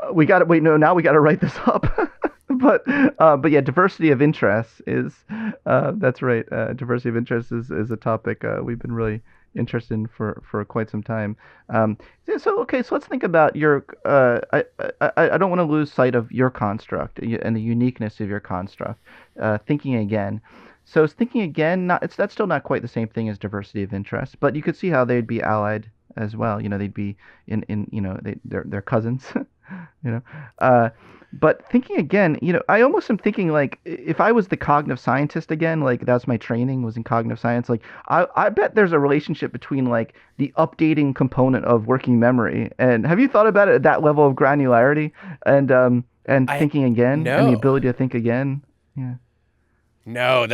Speaker 1: now we got to write this up. But yeah, diversity of interests is that's right. Diversity of interests is a topic we've been really interested in for quite some time. So let's think about your. I don't want to lose sight of your construct and the uniqueness of your construct. Thinking again. So thinking again, that's still not quite the same thing as diversity of interest, but you could see how they'd be allied as well. They'd be they're cousins. But thinking again, I almost am thinking like if I was the cognitive scientist again, like that's my training was in cognitive science. Like I bet there's a relationship between like the updating component of working memory and have you thought about it at that level of granularity and thinking again and the ability to think again? Yeah.
Speaker 2: No,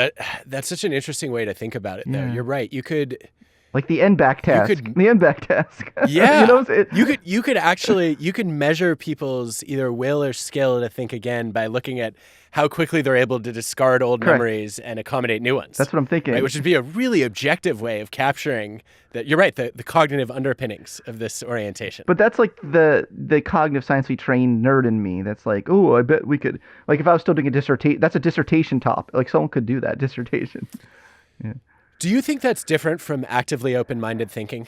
Speaker 2: that's such an interesting way to think about it. Though you're right. You could.
Speaker 1: Like the end-back task. The end-back task.
Speaker 2: Yeah. You could measure people's either will or skill to think again by looking at how quickly they're able to discard old memories and accommodate new ones.
Speaker 1: That's what I'm thinking.
Speaker 2: Right? Which would be a really objective way of capturing that. You're right, the cognitive underpinnings of this orientation.
Speaker 1: But that's like the cognitive science trained nerd in me. That's like, oh, I bet we could. Like if I was still doing a dissertation, that's a dissertation topic. Like someone could do that dissertation. Yeah.
Speaker 2: Do you think that's different from actively open-minded thinking?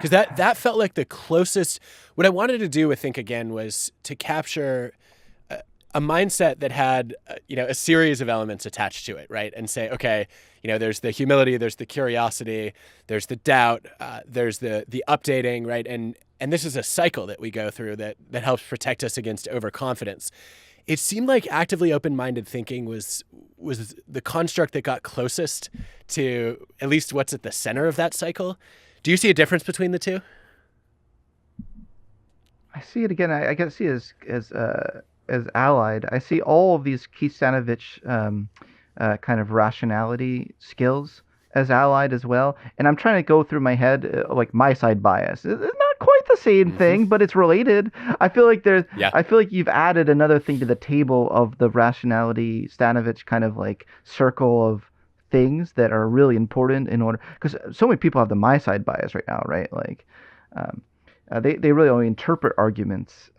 Speaker 2: Because that felt like the closest. What I wanted to do with Think Again was to capture a mindset that had a series of elements attached to it, right? And say, okay, there's the humility, there's the curiosity, there's the doubt, there's the updating, right? And this is a cycle that we go through that helps protect us against overconfidence. It seemed like actively open-minded thinking was the construct that got closest to at least what's at the center of that cycle. Do you see a difference between the two?
Speaker 1: I see it again. I can see it as allied. I see all of these Keystanovich kind of rationality skills as allied as well. And I'm trying to go through my head like my side bias. It's not quite the same thing, but it's related. I feel like you've added another thing to the table of the rationality Stanovich kind of like circle of things that are really important in order, because so many people have the my side bias right now, right? Like they really only interpret arguments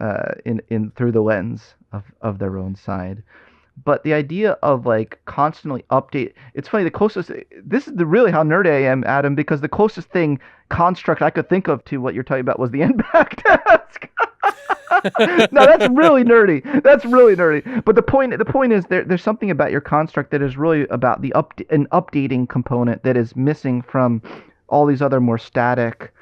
Speaker 1: in through the lens of their own side. But the idea of like constantly update, it's funny, this is really how nerdy I am, Adam, because the closest construct I could think of to what you're talking about was the end-back task. No, that's really nerdy. But the point is there's something about your construct that is really about an updating component that is missing from all these other more static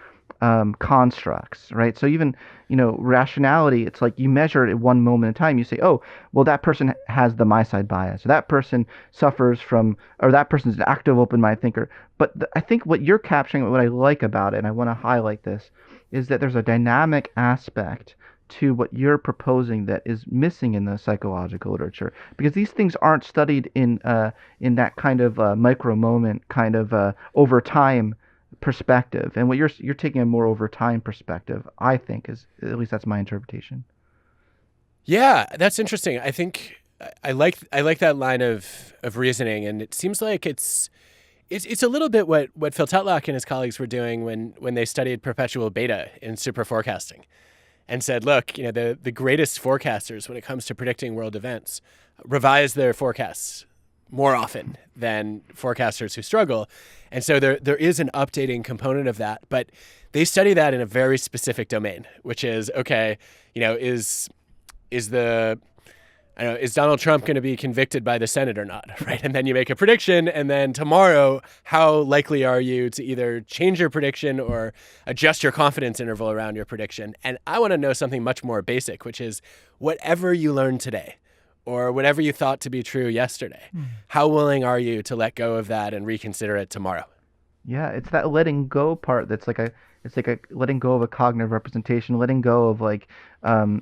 Speaker 1: constructs, right? So even, rationality, it's like you measure it at one moment in time. You say, oh, well, that person has the my side bias, or that person suffers from, or that person's an active open-minded thinker. But I think what you're capturing, what I like about it, and I want to highlight this, is that there's a dynamic aspect to what you're proposing that is missing in the psychological literature, because these things aren't studied in that kind of micro moment, kind of over time perspective. And what you're taking a more over time perspective, I think, is, at least that's my interpretation.
Speaker 2: Yeah, that's interesting. I think I like that line of reasoning, and it seems like it's a little bit what Phil Tetlock and his colleagues were doing when they studied perpetual beta in super forecasting. and said, look, the greatest forecasters when it comes to predicting world events revise their forecasts more often than forecasters who struggle. And so there is an updating component of that, but they study that in a very specific domain, which is, okay, is Donald Trump going to be convicted by the Senate or not, right? And then you make a prediction, and then tomorrow, how likely are you to either change your prediction or adjust your confidence interval around your prediction? And I want to know something much more basic, which is whatever you learned today or whatever you thought to be true yesterday, how willing are you to let go of that and reconsider it tomorrow?
Speaker 1: Yeah, it's that letting go part that's like a letting go of a cognitive representation, letting go of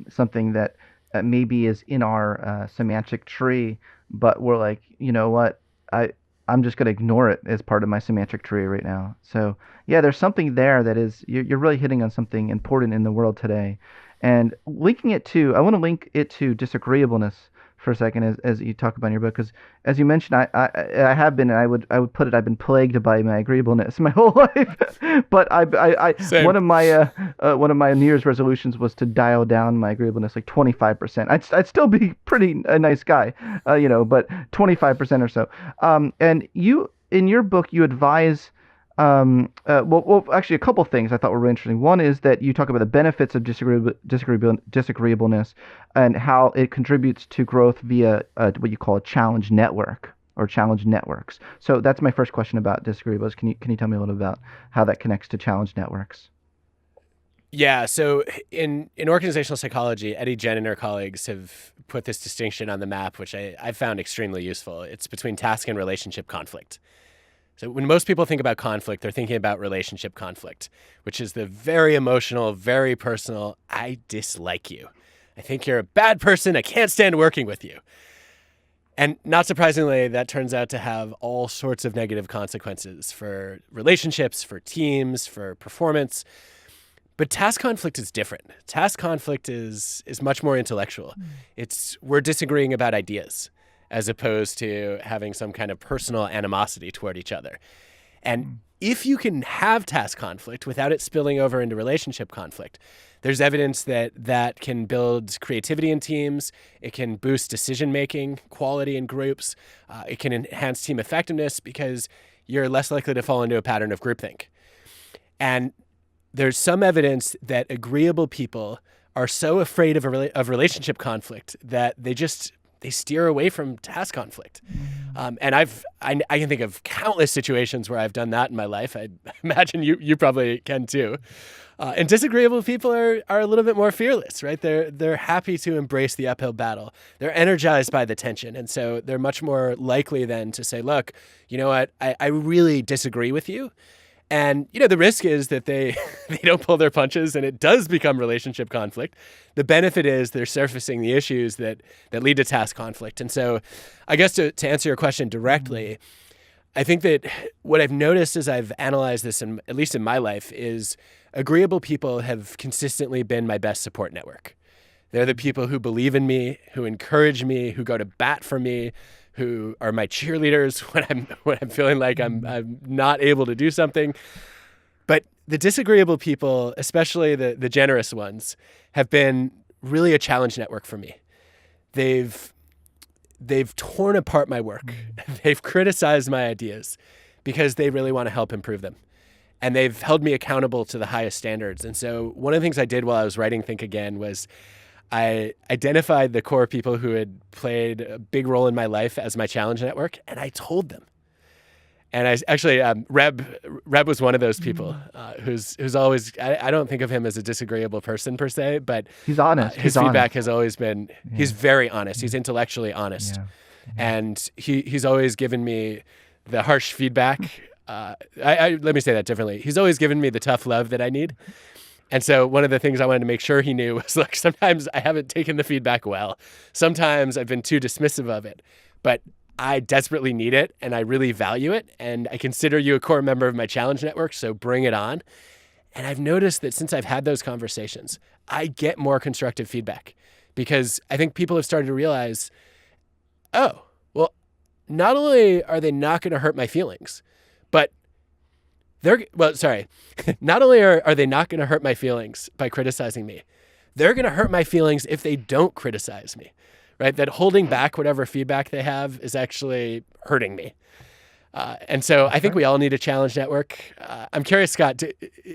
Speaker 1: something that maybe is in our semantic tree, but we're like, you know what, I'm just going to ignore it as part of my semantic tree right now. So yeah, there's something there that is, you're really hitting on something important in the world today. And I want to link it to disagreeableness for a second, as you talk about in your book, because as you mentioned, I have been, and I would put it, I've been plagued by my agreeableness my whole life. But
Speaker 2: Same.
Speaker 1: one of my New Year's resolutions was to dial down my agreeableness like 25%. I'd still be a nice guy, but 25% or so. And you, in your book, you advise. Actually, a couple things I thought were really interesting. One is that you talk about the benefits of disagreeableness and how it contributes to growth via what you call a challenge network or challenge networks. So that's my first question about disagreeableness. Can you tell me a little about how that connects to challenge networks?
Speaker 2: Yeah, so in organizational psychology, Eddie Jen and her colleagues have put this distinction on the map, which I found extremely useful. It's between task and relationship conflict. So when most people think about conflict, they're thinking about relationship conflict, which is the very emotional, very personal, I dislike you. I think you're a bad person. I can't stand working with you. And not surprisingly, that turns out to have all sorts of negative consequences for relationships, for teams, for performance. But task conflict is different. Task conflict is much more intellectual. We're disagreeing about ideas, as opposed to having some kind of personal animosity toward each other. And if you can have task conflict without it spilling over into relationship conflict, there's evidence that can build creativity in teams. It can boost decision-making quality in groups. It can enhance team effectiveness because you're less likely to fall into a pattern of groupthink. And there's some evidence that agreeable people are so afraid of relationship conflict that they steer away from task conflict. And I can think of countless situations where I've done that in my life. I imagine you probably can too. And disagreeable people are a little bit more fearless, right? They're happy to embrace the uphill battle. They're energized by the tension. And so they're much more likely then to say, look, you know what? I really disagree with you. And, the risk is that they don't pull their punches and it does become relationship conflict. The benefit is they're surfacing the issues that lead to task conflict. And so I guess to answer your question directly, I think that what I've noticed as I've analyzed this, at least in my life, is agreeable people have consistently been my best support network. They're the people who believe in me, who encourage me, who go to bat for me, who are my cheerleaders when I'm feeling like I'm not able to do something. But the disagreeable people, especially the generous ones, have been really a challenge network for me. They've torn apart my work. They've criticized my ideas because they really want to help improve them. And they've held me accountable to the highest standards. And so one of the things I did while I was writing Think Again was I identified the core people who had played a big role in my life as my challenge network, and I told them. And I actually, Reb was one of those people who's always, I don't think of him as a disagreeable person per se, but
Speaker 1: he's honest.
Speaker 2: His feedback has always been, he's very honest. He's intellectually honest. And he's always given me the harsh feedback. Let me say that differently. He's always given me the tough love that I need. And so one of the things I wanted to make sure he knew was, like, sometimes I haven't taken the feedback well. Sometimes I've been too dismissive of it, but I desperately need it and I really value it. And I consider you a core member of my challenge network, so bring it on. And I've noticed that since I've had those conversations, I get more constructive feedback because I think people have started to realize, oh, well, not only are they not going to hurt my feelings, but not only are they not going to hurt my feelings by criticizing me, they're going to hurt my feelings if they don't criticize me, right? That holding back whatever feedback they have is actually hurting me. And so I think we all need a challenge network. I'm curious, Scott,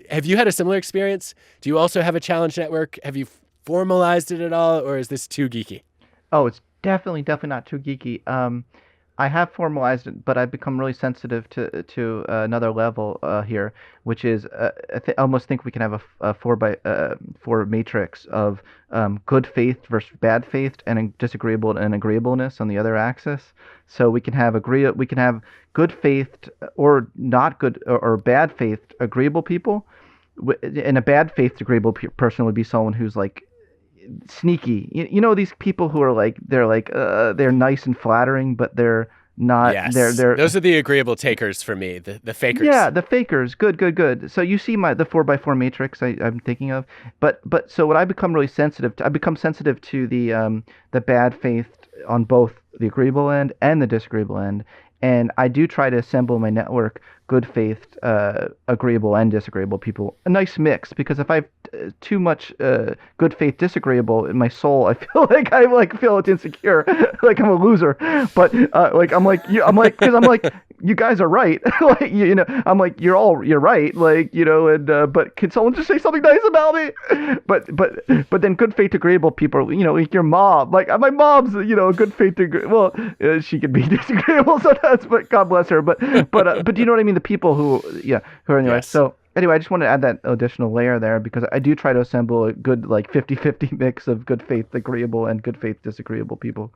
Speaker 2: have you had a similar experience? Do you also have a challenge network? Have you formalized it at all, or is this too geeky?
Speaker 1: Oh, it's definitely not too geeky. I have formalized it, but I've become really sensitive to another level here, which is I almost think we can have a 4x4 matrix of good faith versus bad faith, and disagreeable and agreeableness on the other axis. So we can have good faith or not good or bad faith agreeable people, and a bad faith agreeable person would be someone who's like sneaky. You know these people who are like they're nice and flattering, but they're not.
Speaker 2: Yes.
Speaker 1: They're
Speaker 2: Those are the agreeable takers for me, the fakers.
Speaker 1: Yeah, the fakers. Good. So you see the 4x4 matrix I'm thinking of, but so what I become really sensitive to, I become sensitive to the bad faith on both the agreeable end and the disagreeable end. And I do try to assemble my network, good faith, agreeable and disagreeable people, a nice mix. Because if I have too much good faith disagreeable in my soul, I feel like feel it's insecure, like I'm a loser. But you guys are right. Like I'm like you're right. Like and but can someone just say something nice about me? But then good faith agreeable people, like your mom. Like my mom's good faith she could be disagreeable sometimes. But God bless her. But do you know what I mean? The people who are anyway.
Speaker 2: Yes.
Speaker 1: So anyway, I just wanted to add that additional layer there because I do try to assemble a good 50-50 mix of good faith agreeable and good faith disagreeable people.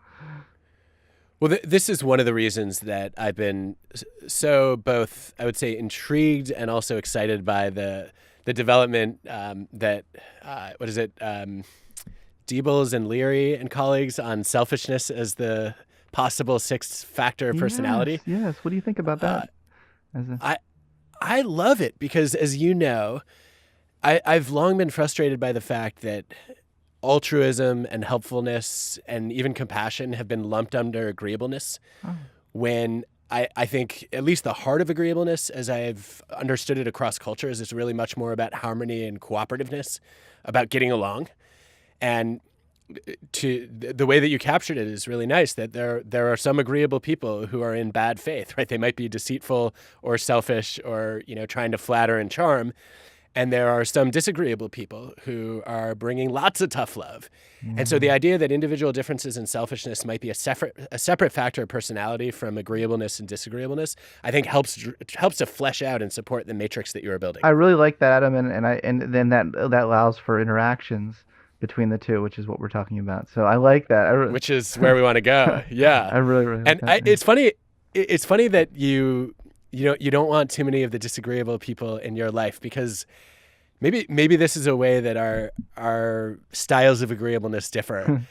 Speaker 2: Well, this is one of the reasons that I've been so both, I would say, intrigued and also excited by the development that Diebels and Leary and colleagues on selfishness as the possible sixth factor of personality.
Speaker 1: Yes. What do you think about that?
Speaker 2: I love it because, as you know, I've long been frustrated by the fact that altruism and helpfulness and even compassion have been lumped under agreeableness, when I think at least the heart of agreeableness, as I've understood it across cultures, is really much more about harmony and cooperativeness, about getting along. And to the way that you captured it is really nice, that there are some agreeable people who are in bad faith, right? They might be deceitful or selfish or, trying to flatter and charm. And there are some disagreeable people who are bringing lots of tough love. Mm-hmm. And so the idea that individual differences in selfishness might be a separate factor of personality from agreeableness and disagreeableness, I think helps to flesh out and support the matrix that you are building.
Speaker 1: I really like that, Adam, and then that allows for interactions between the two, which is what we're talking about. So I like that.
Speaker 2: Which is where we want to go. Yeah.
Speaker 1: I really like that.
Speaker 2: It's funny. It's funny that you don't want too many of the disagreeable people in your life, because maybe this is a way that our styles of agreeableness differ.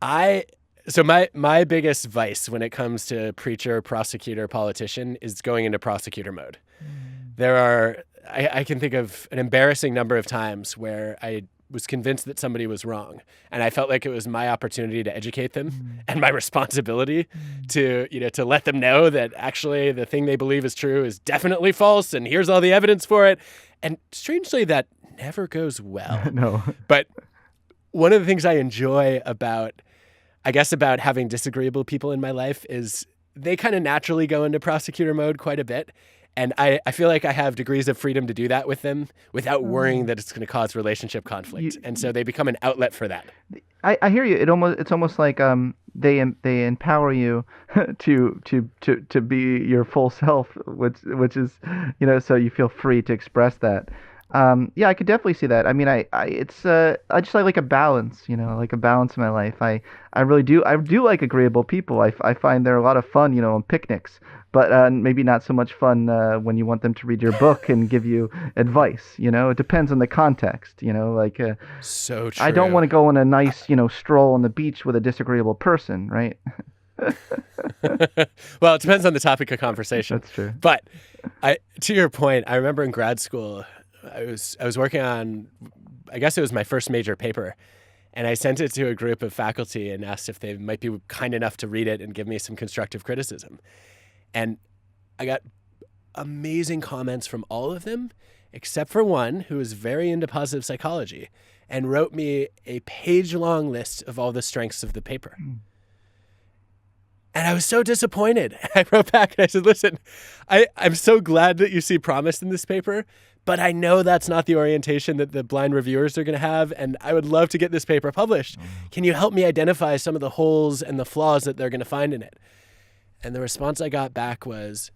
Speaker 2: So my biggest vice when it comes to preacher, prosecutor, politician is going into prosecutor mode. I can think of an embarrassing number of times where I was convinced that somebody was wrong, and I felt like it was my opportunity to educate them and my responsibility to let them know that actually the thing they believe is true is definitely false, and here's all the evidence for it. And strangely, that never goes well.
Speaker 1: No.
Speaker 2: But one of the things I enjoy about having disagreeable people in my life is they kind of naturally go into prosecutor mode quite a bit. And I feel like I have degrees of freedom to do that with them without worrying that it's going to cause relationship conflict. And so they become an outlet for that.
Speaker 1: I hear you. It's almost like they empower you to be your full self, which is so you feel free to express that. I could definitely see that. I mean, I just like a balance, like a balance in my life. I really do. I do like agreeable people. I find they're a lot of fun, on picnics, but maybe not so much fun when you want them to read your book and give you advice. It depends on the context.
Speaker 2: So true.
Speaker 1: I don't want to go on a nice, stroll on the beach with a disagreeable person, right?
Speaker 2: Well, it depends on the topic of conversation.
Speaker 1: That's true.
Speaker 2: But to your point, I remember in grad school, I was working on, I guess it was my first major paper, and I sent it to a group of faculty and asked if they might be kind enough to read it and give me some constructive criticism. And I got amazing comments from all of them, except for one who was very into positive psychology. and wrote me a page-long list of all the strengths of the paper. And I was so disappointed. I wrote back and I said, listen, I'm so glad that you see promise in this paper, but I know that's not the orientation that the blind reviewers are going to have, and I would love to get this paper published. Can you help me identify some of the holes and the flaws that they're going to find in it? And the response I got back was,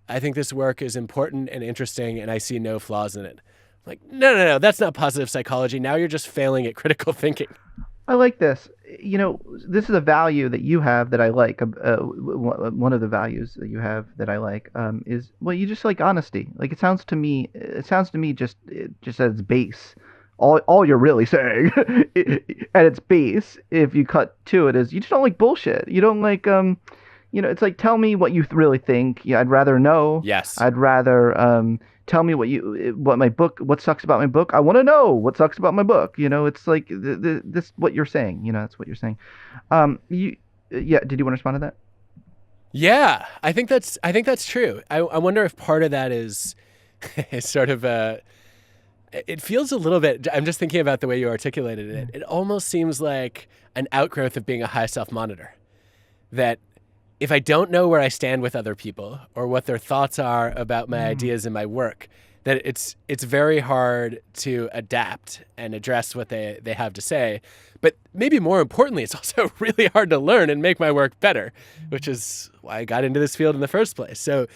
Speaker 2: I think this work is important and interesting, and I see no flaws in it. I'm like, no, that's not positive psychology. Now you're just failing at critical thinking.
Speaker 1: I like this. This is a value that you have that I like. One of the values that you have that I like is, well, you just like honesty. Like it sounds to me just at its base. All you're really saying at its base, if you cut to it, is you just don't like bullshit. You don't like it's like, tell me what you really think. Yeah, I'd rather know.
Speaker 2: Yes.
Speaker 1: I'd rather tell me what sucks about my book. I want to know what sucks about my book. It's like this what you're saying. That's what you're saying. Did you want to respond to that?
Speaker 2: Yeah, I think that's true. I wonder if part of that is sort of it feels a little bit, I'm just thinking about the way you articulated it. It almost seems like an outgrowth of being a high self-monitor. That if I don't know where I stand with other people or what their thoughts are about my ideas and my work, that it's very hard to adapt and address what they have to say. But maybe more importantly, it's also really hard to learn and make my work better, which is why I got into this field in the first place. So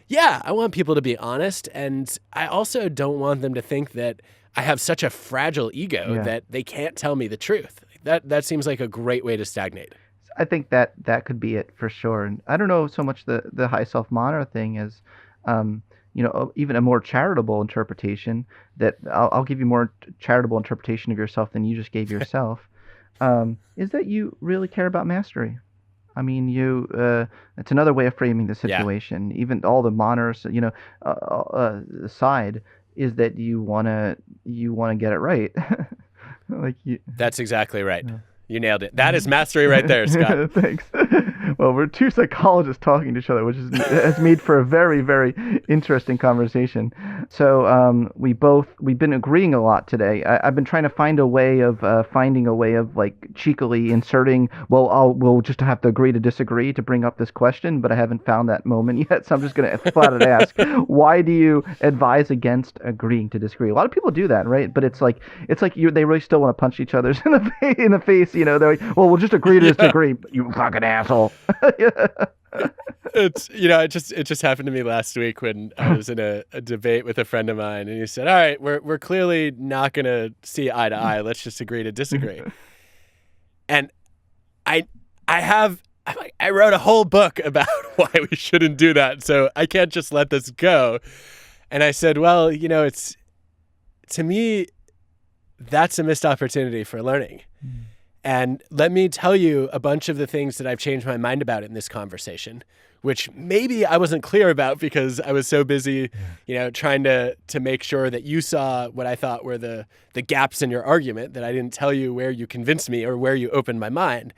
Speaker 2: yeah, I want people to be honest. And I also don't want them to think that I have such a fragile ego that they can't tell me the truth. That seems like a great way to stagnate.
Speaker 1: I think that could be it for sure. And I don't know so much the high self-monitor thing as, even a more charitable interpretation that I'll give you more charitable interpretation of yourself than you just gave yourself, is that you really care about mastery. I mean, it's another way of framing the situation. Yeah. Even all the monitors, aside, is that you wanna get it right.
Speaker 2: That's exactly right. Yeah. You nailed it. That is mastery right there, Scott.
Speaker 1: Thanks. Well, we're two psychologists talking to each other, which has made for a very, very interesting conversation. So we've been agreeing a lot today. I've been trying to find a way of like cheekily inserting, we'll just have to agree to disagree to bring up this question, but I haven't found that moment yet. So I'm just going to flat out ask, why do you advise against agreeing to disagree? A lot of people do that, right? But it's like they really still want to punch each other in the face. They're like, well, we'll just agree to disagree, you fucking asshole.
Speaker 2: It's it just happened to me last week when I was in a debate with a friend of mine, and he said, all right, we're clearly not going to see eye to eye. Let's just agree to disagree. And I wrote a whole book about why we shouldn't do that. So I can't just let this go. And I said, well, it's, to me, that's a missed opportunity for learning. And let me tell you a bunch of the things that I've changed my mind about in this conversation, which maybe I wasn't clear about because I was so busy, trying to make sure that you saw what I thought were the gaps in your argument, that I didn't tell you where you convinced me or where you opened my mind.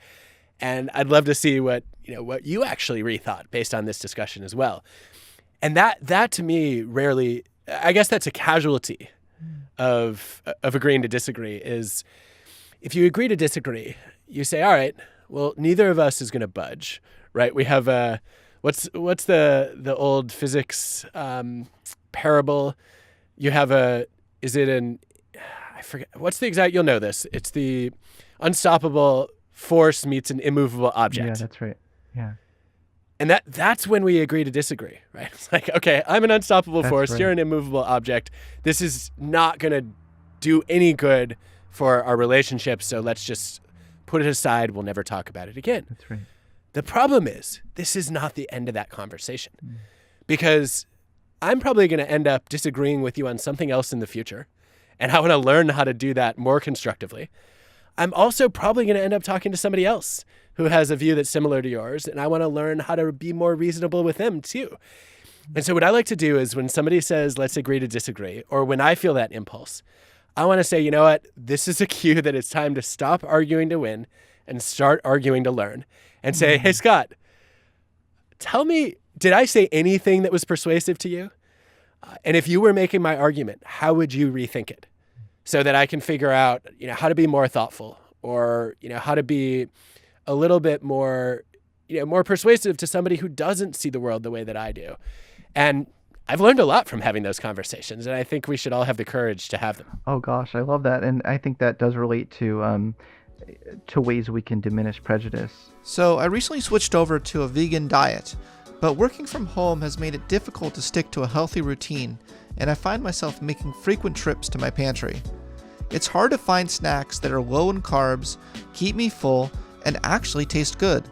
Speaker 2: And I'd love to see what you actually rethought based on this discussion as well. And that to me rarely, I guess that's a casualty of agreeing to disagree, is if you agree to disagree, you say, all right, well, neither of us is going to budge, right? We have what's the old physics parable? You have I forget, what's the exact, you'll know this. It's the unstoppable force meets an immovable object.
Speaker 1: Yeah, that's right. Yeah.
Speaker 2: And that's when we agree to disagree, right? It's like, okay, I'm an unstoppable force. Right. You're an immovable object. This is not going to do any good for our relationship, so let's just put it aside. We'll never talk about it again.
Speaker 1: That's right.
Speaker 2: The problem is, this is not the end of that conversation, because I'm probably going to end up disagreeing with you on something else in the future, and I want to learn how to do that more constructively. I'm also probably going to end up talking to somebody else who has a view that's similar to yours, and I want to learn how to be more reasonable with them too. And so what I like to do is when somebody says, let's agree to disagree, or when I feel that impulse, I want to say, you know what, this is a cue that it's time to stop arguing to win and start arguing to learn, and say, hey, Scott, tell me, did I say anything that was persuasive to you? And if you were making my argument, how would you rethink it? so that I can figure out, how to be more thoughtful, or, how to be a little bit more, more persuasive to somebody who doesn't see the world the way that I do. And I've learned a lot from having those conversations, and I think we should all have the courage to have them.
Speaker 1: Oh gosh, I love that. And I think that does relate to ways we can diminish prejudice.
Speaker 3: So I recently switched over to a vegan diet, but working from home has made it difficult to stick to a healthy routine, and I find myself making frequent trips to my pantry. It's hard to find snacks that are low in carbs, keep me full, and actually taste good.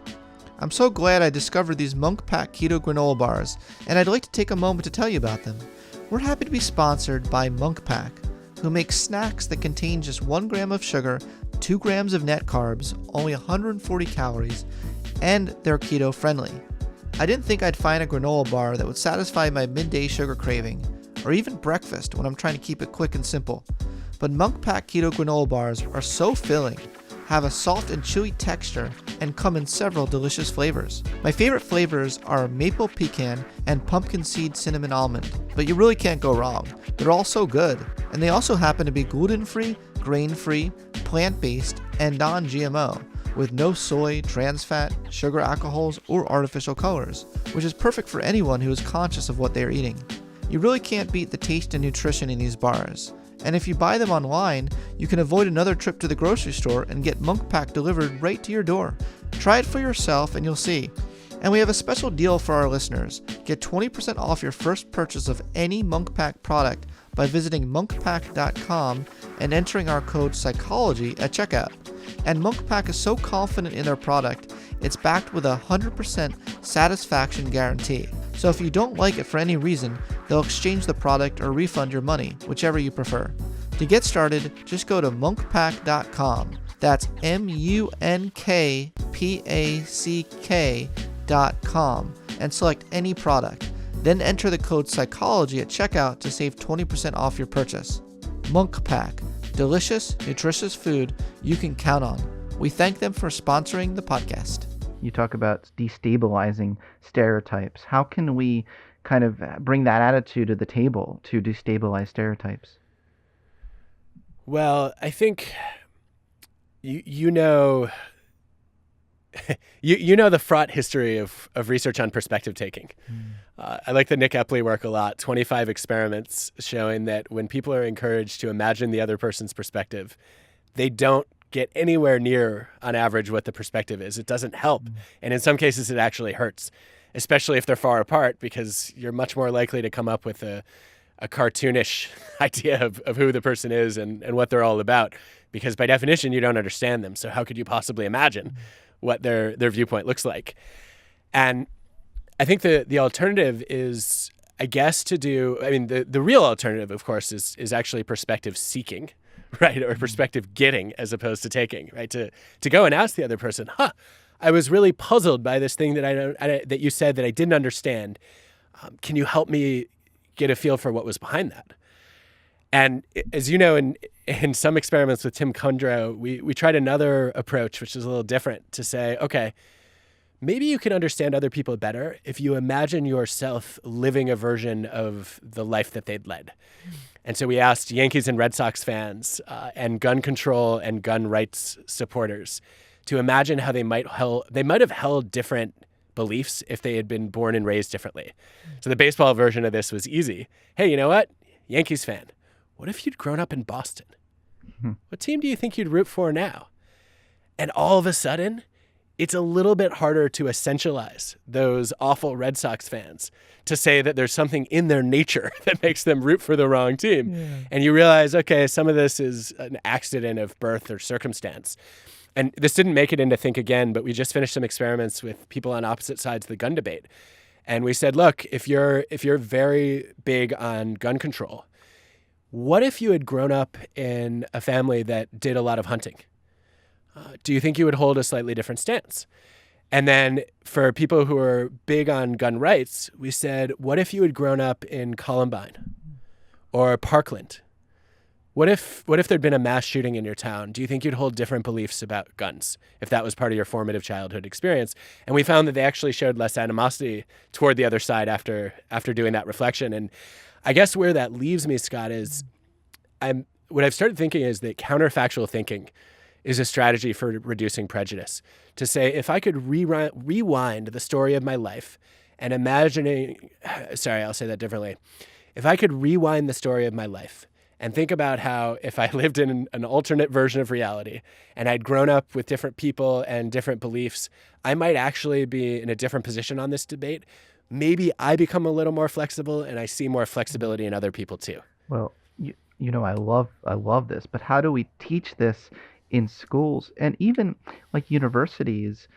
Speaker 3: I'm so glad I discovered these Monk Pack Keto Granola Bars, and I'd like to take a moment to tell you about them. We're happy to be sponsored by Monk Pack, who makes snacks that contain just 1 gram of sugar, 2 grams of net carbs, only 140 calories, and they're keto friendly. I didn't think I'd find a granola bar that would satisfy my midday sugar craving, or even breakfast when I'm trying to keep it quick and simple. But Monk Pack Keto Granola Bars are so filling, have a soft and chewy texture, and come in several delicious flavors. My favorite flavors are maple pecan and pumpkin seed cinnamon almond, but you really can't go wrong. They're all so good, and they also happen to be gluten-free, grain-free, plant-based, and non-GMO, with no soy, trans fat, sugar alcohols, or artificial colors, which is perfect for anyone who is conscious of what they are eating. You really can't beat the taste and nutrition in these bars. And if you buy them online, you can avoid another trip to the grocery store and get Monk Pack delivered right to your door. Try it for yourself and you'll see. And we have a special deal for our listeners. Get 20% off your first purchase of any Monk Pack product by visiting monkpack.com and entering our code psychology at checkout. And Monk Pack is so confident in their product, it's backed with a 100% satisfaction guarantee. So if you don't like it for any reason, they'll exchange the product or refund your money, whichever you prefer. To get started, just go to monkpack.com. That's monkpack.com and select any product. Then enter the code psychology at checkout to save 20% off your purchase. Monk Pack, delicious, nutritious food you can count on. We thank them for sponsoring the podcast.
Speaker 1: You talk about destabilizing stereotypes. How can we kind of bring that attitude to the table to destabilize stereotypes?
Speaker 2: Well, I think you know the fraught history of research on perspective taking. I like the Nick Epley work a lot. 25 experiments showing that when people are encouraged to imagine the other person's perspective, they don't get anywhere near, on average, what the perspective is. It doesn't help. And in some cases, it actually hurts, especially if they're far apart, because you're much more likely to come up with a cartoonish idea of who the person is and what they're all about, because by definition, you don't understand them. So how could you possibly imagine what their viewpoint looks like? And I think the alternative is, I guess, the real alternative, of course, is actually perspective seeking, right? Or perspective getting as opposed to taking, right? To go and ask the other person, I was really puzzled by this thing that you said that I didn't understand. Can you help me get a feel for what was behind that? And as you know, in some experiments with Tim Kundrow, we tried another approach, which is a little different, to say, okay, maybe you can understand other people better if you imagine yourself living a version of the life that they'd led. And so we asked Yankees and Red Sox fans and gun control and gun rights supporters to imagine how they might have held different beliefs if they had been born and raised differently. So the baseball version of this was easy. Hey, you know what? Yankees fan, what if you'd grown up in Boston? What team do you think you'd root for now? And all of a sudden, it's a little bit harder to essentialize those awful Red Sox fans to say that there's something in their nature that makes them root for the wrong team. Yeah. And you realize, okay, some of this is an accident of birth or circumstance. And this didn't make it into Think Again, but we just finished some experiments with people on opposite sides of the gun debate. And we said, look, if you're very big on gun control, what if you had grown up in a family that did a lot of hunting? Do you think you would hold a slightly different stance? And then for people who are big on gun rights, we said, what if you had grown up in Columbine or Parkland? What if there'd been a mass shooting in your town? Do you think you'd hold different beliefs about guns if that was part of your formative childhood experience? And we found that they actually showed less animosity toward the other side after doing that reflection. And I guess where that leaves me, Scott, is what I've started thinking is that counterfactual thinking is a strategy for reducing prejudice. To say, if I could rewind the story of my life and I'll say that differently. If I could rewind the story of my life and think about how if I lived in an alternate version of reality and I'd grown up with different people and different beliefs, I might actually be in a different position on this debate. Maybe I become a little more flexible and I see more flexibility in other people too.
Speaker 1: Well, I love this, but how do we teach this in schools and even like universities?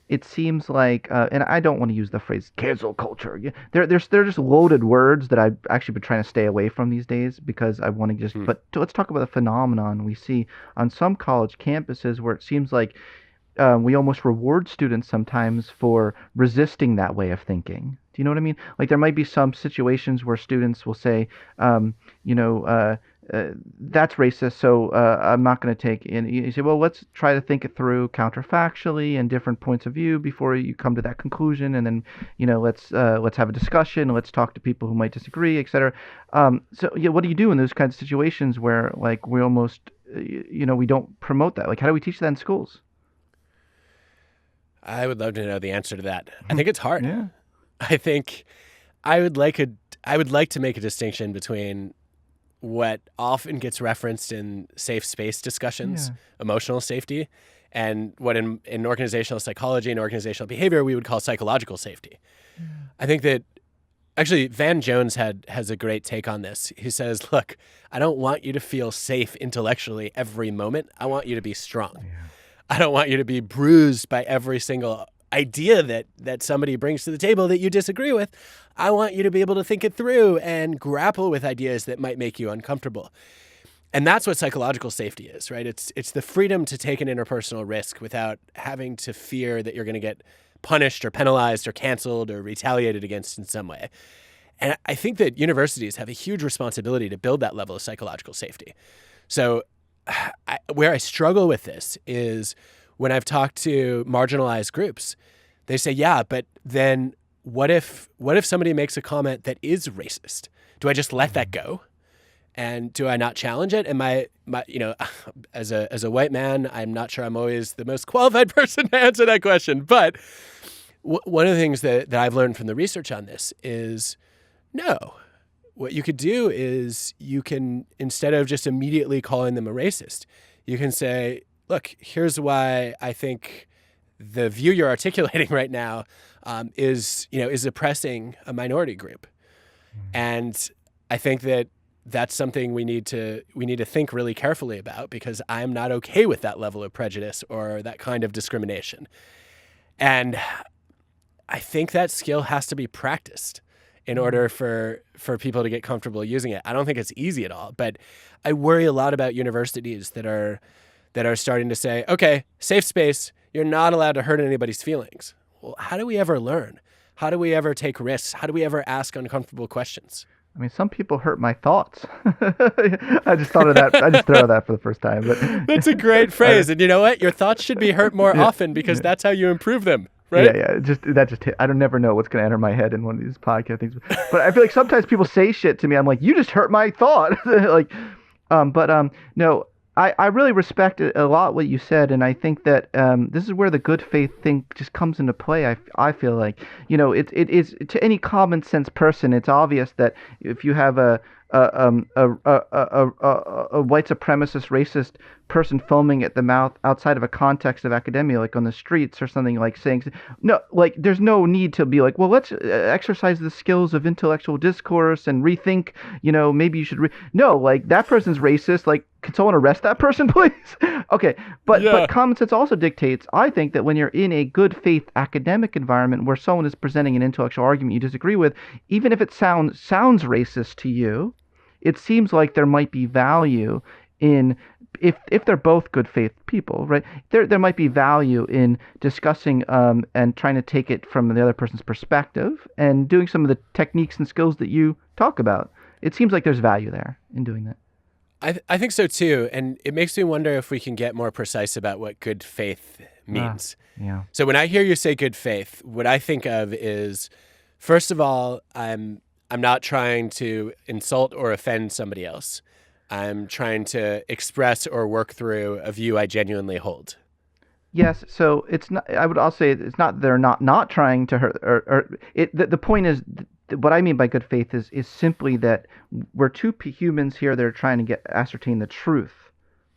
Speaker 1: It seems like, and I don't want to use the phrase cancel culture. They're just loaded words that I've actually been trying to stay away from these days because I want to just. But let's talk about the phenomenon we see on some college campuses where it seems like we almost reward students sometimes for resisting that way of thinking. Do you know what I mean? Like there might be some situations where students will say, that's racist, so I'm not going to take in. You say, well, let's try to think it through counterfactually and different points of view before you come to that conclusion, and then let's have a discussion. Let's talk to people who might disagree, etc. What do you do in those kinds of situations where like we almost we don't promote that? Like, how do we teach that in schools?
Speaker 2: I would love to know the answer to that. I think it's hard.
Speaker 1: Yeah.
Speaker 2: I think I would like to make a distinction between what often gets referenced in safe space discussions, emotional safety, and what in organizational psychology and organizational behavior we would call psychological safety. Yeah. I think that actually Van Jones has a great take on this. He says, look, I don't want you to feel safe intellectually every moment. I want you to be strong. Yeah. I don't want you to be bruised by every single idea that somebody brings to the table that you disagree with. I want you to be able to think it through and grapple with ideas that might make you uncomfortable. And that's what psychological safety is, right? It's the freedom to take an interpersonal risk without having to fear that you're going to get punished or penalized or canceled or retaliated against in some way. And I think that universities have a huge responsibility to build that level of psychological safety. So where I struggle with this is when I've talked to marginalized groups, they say, yeah, but then what if somebody makes a comment that is racist? Do I just let that go? And do I not challenge it? And my as a white man, I'm not sure I'm always the most qualified person to answer that question. But one of the things that I've learned from the research on this is no. What you could do is you can, instead of just immediately calling them a racist, you can say, look, here's why I think the view you're articulating right now is oppressing a minority group. And I think that that's something we need to think really carefully about, because I'm not okay with that level of prejudice or that kind of discrimination. And I think that skill has to be practiced in order for people to get comfortable using it. I don't think it's easy at all, but I worry a lot about universities that are starting to say, okay, safe space, you're not allowed to hurt anybody's feelings. Well, how do we ever learn? How do we ever take risks? How do we ever ask uncomfortable questions?
Speaker 1: I mean, some people hurt my thoughts. I just thought of that. I just thought of that for the first time. But
Speaker 2: that's a great phrase. And you know what? Your thoughts should be hurt more often, because that's how you improve them. Right?
Speaker 1: Yeah. That just hit. I don't never know what's going to enter my head in one of these podcast things. But I feel like sometimes people say shit to me. I'm like, you just hurt my thought. No. I really respect a lot what you said, and I think that this is where the good faith thing just comes into play. I feel like it is, to any common sense person, it's obvious that if you have a white supremacist racist person foaming at the mouth outside of a context of academia, like on the streets or something, like saying no, like there's no need to be like, well, let's exercise the skills of intellectual discourse and rethink, maybe you should no, like that person's racist, like can someone arrest that person, please? Okay, but common sense also dictates, I think, that when you're in a good faith academic environment where someone is presenting an intellectual argument you disagree with, even if it sounds racist to you, it seems like there might be value in, if they're both good faith people, right? There might be value in discussing and trying to take it from the other person's perspective and doing some of the techniques and skills that you talk about. It seems like there's value there in doing that.
Speaker 2: I think so too, and it makes me wonder if we can get more precise about what good faith means.
Speaker 1: Yeah.
Speaker 2: So when I hear you say good faith, what I think of is, first of all, I'm not trying to insult or offend somebody else. I'm trying to express or work through a view I genuinely hold.
Speaker 1: Yes, so it's not. I would also say it's not they're not trying to hurt. Or it. The point is, what I mean by good faith is simply that we're two humans here that are trying to ascertain the truth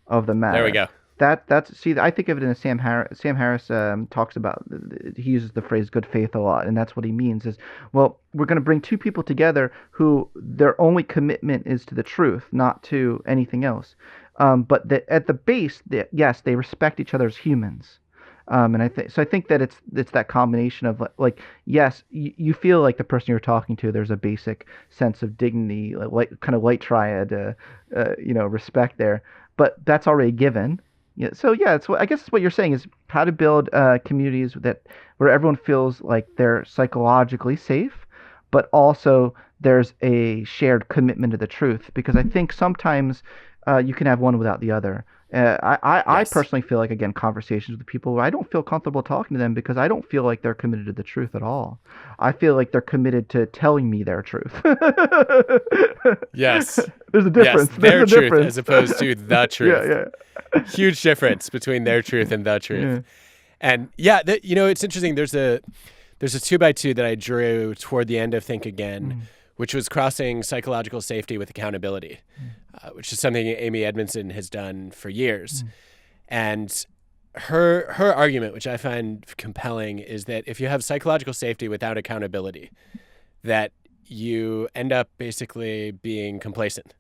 Speaker 1: of the matter.
Speaker 2: There we go.
Speaker 1: That's see. I think of it in a Sam Harris. Sam Harris talks about. He uses the phrase "good faith" a lot, and that's what he means. Is well, we're going to bring two people together who their only commitment is to the truth, not to anything else. But at the base, yes, they respect each other as humans. And I think that it's that combination of like yes, you feel like the person you're talking to. There's a basic sense of dignity, like kind of light triad, respect there. But that's already given. Yeah. So yeah, I guess it's what you're saying is how to build communities where everyone feels like they're psychologically safe, but also there's a shared commitment to the truth. Because I think sometimes you can have one without the other. I personally feel like, again, conversations with people where I don't feel comfortable talking to them because I don't feel like they're committed to the truth at all. I feel like they're committed to telling me their truth.
Speaker 2: Yes.
Speaker 1: There's a difference.
Speaker 2: Yes, their
Speaker 1: There's a
Speaker 2: truth
Speaker 1: difference.
Speaker 2: as opposed to the truth.
Speaker 1: Yeah.
Speaker 2: Huge difference between their truth and the truth.
Speaker 1: Yeah.
Speaker 2: And it's interesting. There's a 2x2 that I drew toward the end of Think Again, which was crossing psychological safety with accountability, which is something Amy Edmondson has done for years. And her argument, which I find compelling, is that if you have psychological safety without accountability, that you end up basically being complacent,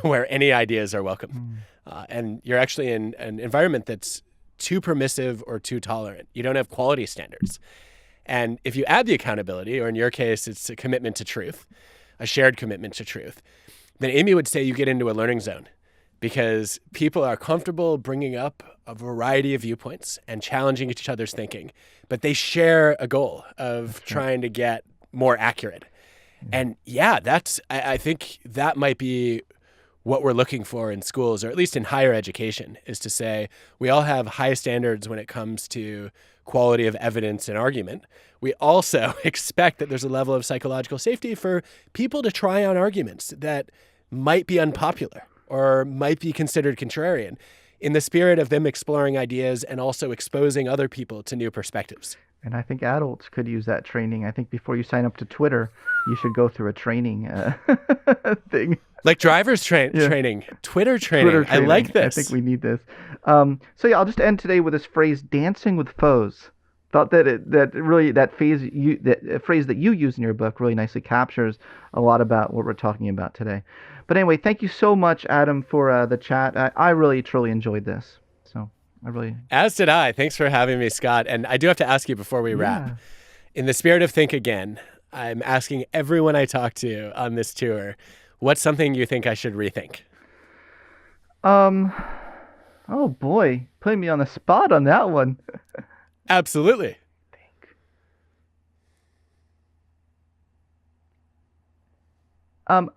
Speaker 2: where any ideas are welcome. And you're actually in an environment that's too permissive or too tolerant. You don't have quality standards. And if you add the accountability, or in your case, it's a commitment to truth, a shared commitment to truth, then Amy would say you get into a learning zone because people are comfortable bringing up a variety of viewpoints and challenging each other's thinking, but they share a goal of trying to get more accurate. And I think that might be what we're looking for in schools, or at least in higher education, is to say we all have high standards when it comes to quality of evidence and argument. We also expect that there's a level of psychological safety for people to try on arguments that might be unpopular or might be considered contrarian, in the spirit of them exploring ideas and also exposing other people to new perspectives.
Speaker 1: And I think adults could use that training. I think before you sign up to Twitter, you should go through a training thing.
Speaker 2: Like driver's training, Twitter training. I like this.
Speaker 1: I think we need this. So yeah, I'll just end today with this phrase: "dancing with foes." Thought that phrase that you use in your book really nicely captures a lot about what we're talking about today. But anyway, thank you so much, Adam, for the chat. I really truly enjoyed this. So
Speaker 2: As did I. Thanks for having me, Scott. And I do have to ask you before we wrap. In the spirit of Think Again, I'm asking everyone I talk to on this tour, what's something you think I should rethink?
Speaker 1: Oh boy, putting me on the spot on that one.
Speaker 2: Absolutely.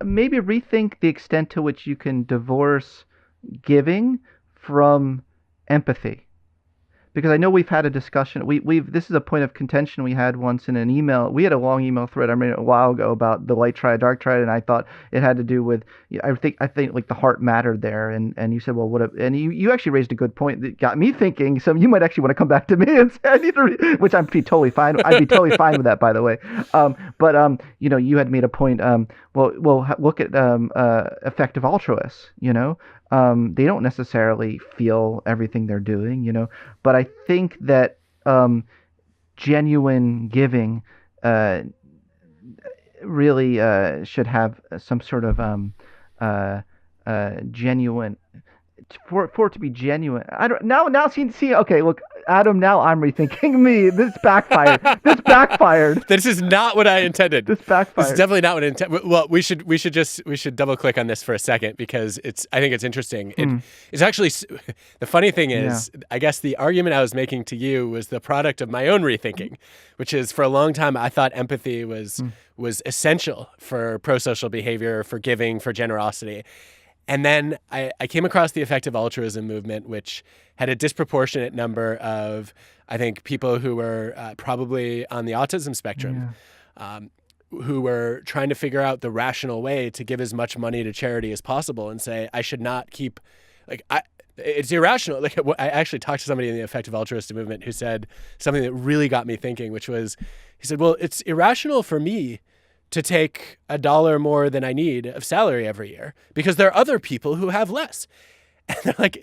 Speaker 1: Maybe rethink the extent to which you can divorce giving from empathy. Because I know we've had a discussion. This is a point of contention we had once in an email. We had a long email thread a while ago about the light triad, dark triad, and I thought it had to do with. I think like the heart mattered there, and you said, well, and you actually raised a good point that got me thinking. So you might actually want to come back to me and say I need to, which I'd be totally fine. I'd be totally fine with that, by the way. But you had made a point. Look at effective altruists. They don't necessarily feel everything they're doing, but I think that genuine giving really should have some sort of genuine. For it to be genuine, I don't now see. Okay, look, Adam. Now I'm rethinking me. This backfired.
Speaker 2: This is not what I intended.
Speaker 1: This backfired.
Speaker 2: This is definitely not what I intended. Well, we should double click on this for a second because I think it's interesting. It's actually the funny thing is, I guess the argument I was making to you was the product of my own rethinking, which is for a long time I thought empathy was essential for pro-social behavior, for giving, for generosity. And then I came across the effective altruism movement, which had a disproportionate number of, I think, people who were probably on the autism spectrum, who were trying to figure out the rational way to give as much money to charity as possible and say, I should not keep, it's irrational. Like, I actually talked to somebody in the effective altruistic movement who said something that really got me thinking, which was, he said, well, it's irrational for me to take $1 more than I need of salary every year because there are other people who have less. And they're like,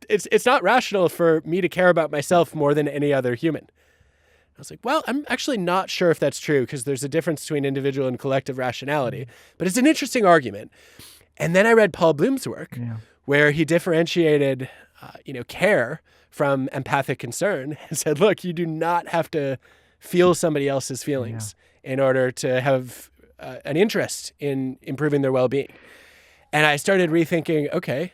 Speaker 2: it's not rational for me to care about myself more than any other human. I was like, well, I'm actually not sure if that's true because there's a difference between individual and collective rationality, but it's an interesting argument. And then I read Paul Bloom's work where he differentiated, care from empathic concern and said, look, you do not have to feel somebody else's feelings in order to have an interest in improving their well-being. And I started rethinking, okay,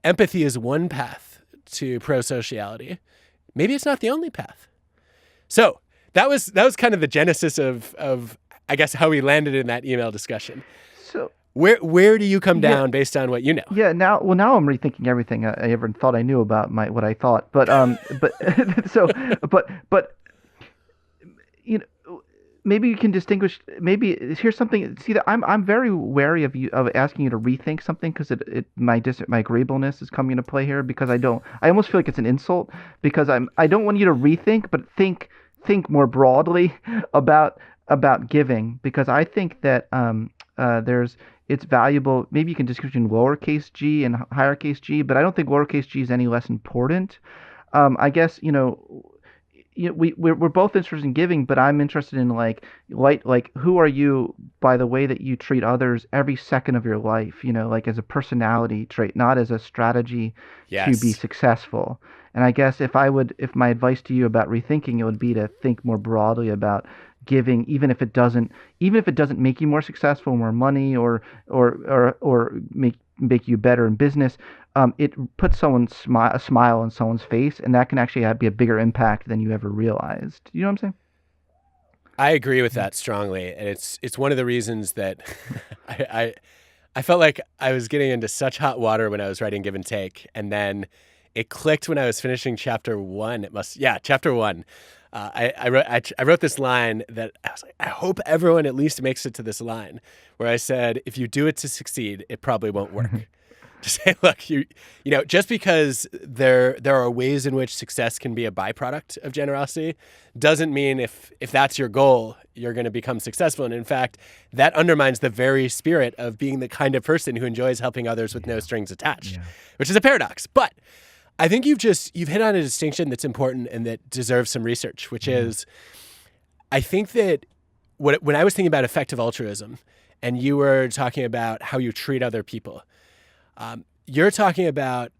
Speaker 2: empathy is one path to pro-sociality. Maybe it's not the only path. So that was kind of the genesis of I guess how we landed in that email discussion. So where do you come down based on what you know?
Speaker 1: Yeah, now I'm rethinking everything I ever thought I knew about what I thought. But maybe you can distinguish. Maybe here's something. See, that I'm very wary of asking you to rethink something because my agreeableness is coming into play here because I almost feel like it's an insult because I don't want you to rethink, but think more broadly about giving because I think that it's valuable. Maybe you can distinguish between lowercase g and highercase g, but I don't think lowercase g is any less important. I guess we're both interested in giving, but I'm interested in like who are you by the way that you treat others every second of your life, like as a personality trait, not as a strategy to be successful. And I guess if my advice to you about rethinking, it would be to think more broadly about giving, even if it doesn't make you more successful, more money, or make you better in business. It puts a smile on someone's face, and that can actually be a bigger impact than you ever realized. You know what I'm saying?
Speaker 2: I agree with that strongly, and it's one of the reasons that I felt like I was getting into such hot water when I was writing Give and Take, and then it clicked when I was finishing chapter 1. Chapter 1. I wrote this line that I was like, I hope everyone at least makes it to this line where I said, if you do it to succeed, it probably won't work. To say, look, just because there are ways in which success can be a byproduct of generosity doesn't mean if that's your goal, you're going to become successful. And in fact, that undermines the very spirit of being the kind of person who enjoys helping others with no strings attached, which is a paradox. But I think you've hit on a distinction that's important and that deserves some research, which is, I think that when I was thinking about effective altruism and you were talking about how you treat other people, you're talking about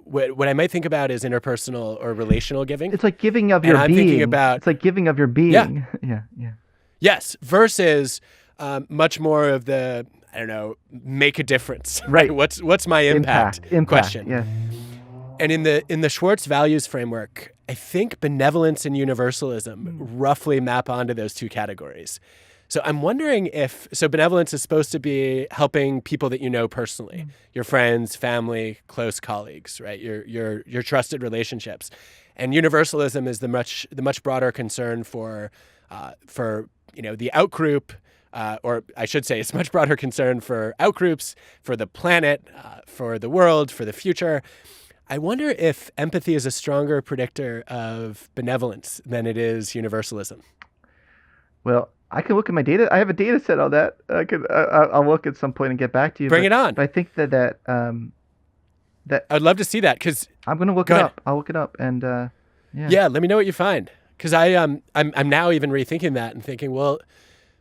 Speaker 2: what I might think about as interpersonal or relational giving.
Speaker 1: It's like giving of your being. I'm thinking about, it's like giving of your being. Yeah.
Speaker 2: Yes, versus much more of the, I don't know, make a difference. Right. What's my impact question?
Speaker 1: Yes.
Speaker 2: And in the Schwartz values framework, I think benevolence and universalism roughly map onto those two categories. So I'm wondering so benevolence is supposed to be helping people that you know personally, your friends, family, close colleagues, right? Your trusted relationships. And universalism is the much broader concern for the outgroup, or I should say it's much broader concern for outgroups, for the planet, for the world, for the future. I wonder if empathy is a stronger predictor of benevolence than it is universalism.
Speaker 1: Well, I can look at my data. I have a data set on that. I'll look at some point and get back to you.
Speaker 2: Bring it on.
Speaker 1: But I think that
Speaker 2: I'd love to see that because
Speaker 1: I'm going to look it up. I'll look it up and
Speaker 2: let me know what you find because I'm now even rethinking that and thinking, well,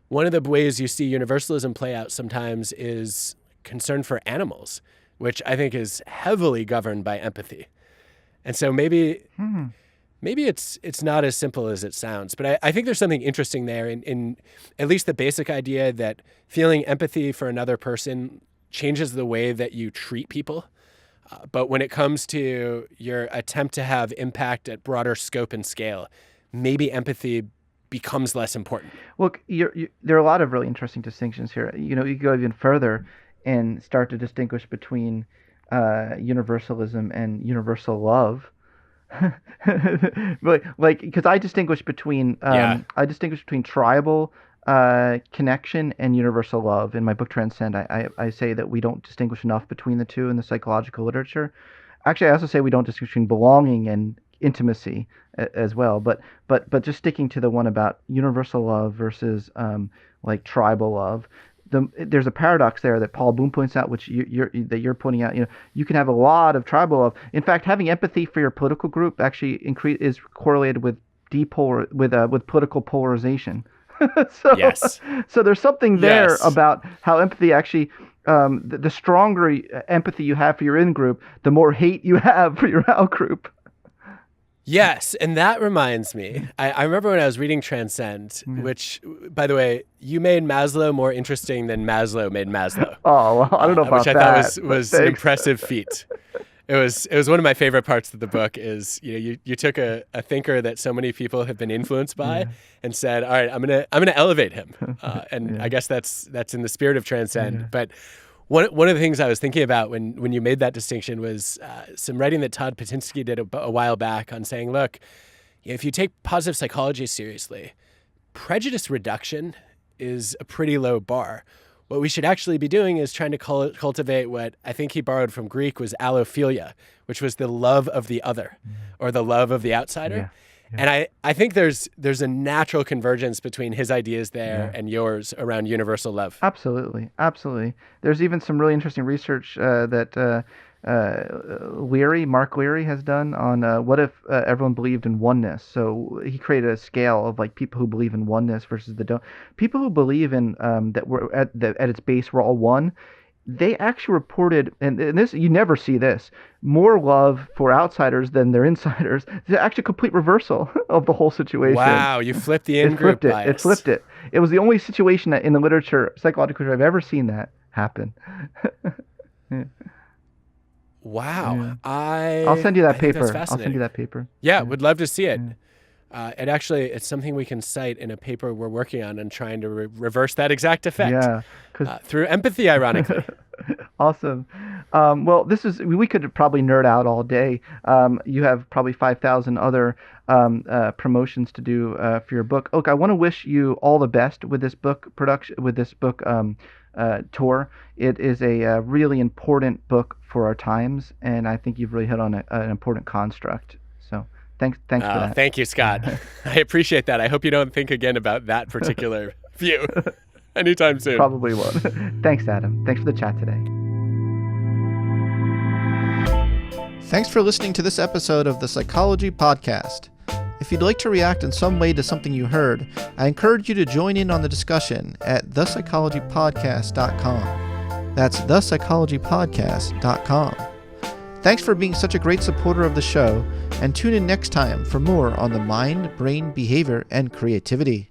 Speaker 2: one of the ways you see universalism play out sometimes is concern for animals, which I think is heavily governed by empathy, and so maybe it's not as simple as it sounds, but I think there's something interesting there in at least the basic idea that feeling empathy for another person changes the way that you treat people. But when it comes to your attempt to have impact at broader scope and scale, maybe empathy becomes less important.
Speaker 1: Look, there are a lot of really interesting distinctions here. You go even further and start to distinguish between universalism and universal love. Because I distinguish between tribal connection and universal love. In my book Transcend, I say that we don't distinguish enough between the two in the psychological literature. Actually, I also say we don't distinguish between belonging and intimacy as well. But just sticking to the one about universal love versus like tribal love. There's a paradox there that Paul Boom points out, which you're pointing out. You can have a lot of tribal love. In fact, having empathy for your political group actually is correlated with with political polarization.
Speaker 2: Yes.
Speaker 1: So there's something there about how empathy actually, the stronger empathy you have for your in-group, the more hate you have for your out-group.
Speaker 2: Yes, and that reminds me. I remember when I was reading Transcend, which, by the way, you made Maslow more interesting than Maslow made Maslow.
Speaker 1: Oh, well, I don't know about that.
Speaker 2: Which I thought was an impressive feat. It was one of my favorite parts of the book. Is you took a thinker that so many people have been influenced by and said, all right, I'm gonna elevate him, and I guess that's in the spirit of Transcend. But one of the things I was thinking about when you made that distinction was some writing that Todd Patinsky did a while back on saying, look, if you take positive psychology seriously, prejudice reduction is a pretty low bar. What we should actually be doing is trying to cultivate what I think he borrowed from Greek was allophilia, which was the love of the other or the love of the outsider. Yeah. And I think there's a natural convergence between his ideas there and yours around universal love.
Speaker 1: Absolutely. There's even some really interesting research that Mark Leary has done on what if everyone believed in oneness. So he created a scale of like people who believe in oneness versus the don't. People who believe in that we're at its base we're all one. They actually reported, and this you never see this, more love for outsiders than their insiders. It's actually a complete reversal of the whole situation.
Speaker 2: Wow, you flipped the in-group bias.
Speaker 1: It flipped it. It was the only situation in the literature, psychological literature, I've ever seen that happen.
Speaker 2: Wow.
Speaker 1: Yeah. I'll send you that paper. I'll send you that paper.
Speaker 2: Yeah, would love to see it. And actually, it's something we can cite in a paper we're working on and trying to reverse that exact effect.
Speaker 1: Yeah,
Speaker 2: through empathy, ironically.
Speaker 1: Awesome. Well, we could probably nerd out all day. You have probably 5,000 other promotions to do for your book. Look, I want to wish you all the best with this book production, with this book tour. It is a really important book for our times, and I think you've really hit on an important construct. So. Thanks for that.
Speaker 2: Thank you, Scott. I appreciate that. I hope you don't think again about that particular view anytime soon.
Speaker 1: Probably won't. Thanks, Adam. Thanks for the chat today.
Speaker 3: Thanks for listening to this episode of the Psychology Podcast. If you'd like to react in some way to something you heard, I encourage you to join in on the discussion at thepsychologypodcast.com. That's thepsychologypodcast.com. Thanks for being such a great supporter of the show, and tune in next time for more on the mind, brain, behavior, and creativity.